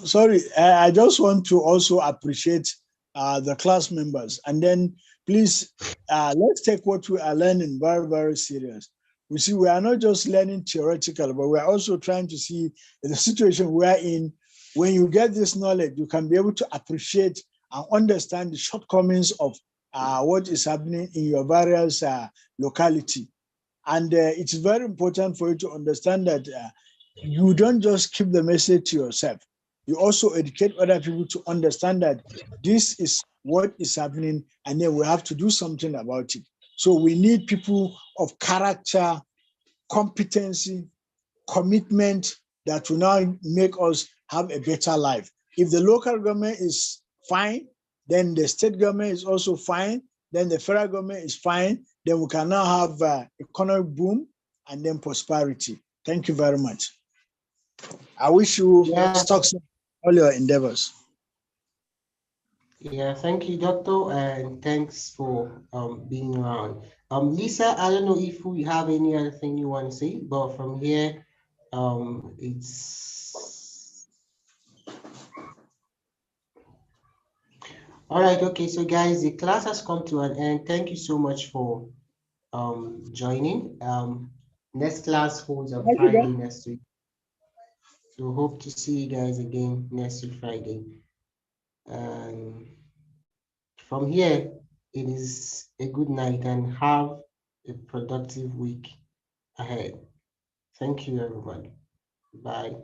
sorry, I just want to also appreciate the class members. And then please, let's take what we are learning very, very serious. We see we are not just learning theoretical, but we are also trying to see the situation we are in. When you get this knowledge, you can be able to appreciate and understand the shortcomings of what is happening in your various locality. And it's very important for you to understand that you don't just keep the message to yourself. You also educate other people to understand that this is what is happening, and then we have to do something about it. So we need people of character, competency, commitment that will now make us have a better life. If the local government is fine, then the state government is also fine, then the federal government is fine, then we can now have economic boom and then prosperity. Thank you very much. I wish you success in all your endeavors. Yeah, thank you, Doctor, and thanks for being around. Lisa, I don't know if you have any other thing you want to say, but from here, it's all right. Okay, so guys, the class has come to an end. Thank you so much for joining. Next class holds on Friday next week. So hope to see you guys again next week Friday. And from here, it is a good night and have a productive week ahead. Thank you, everybody. Bye.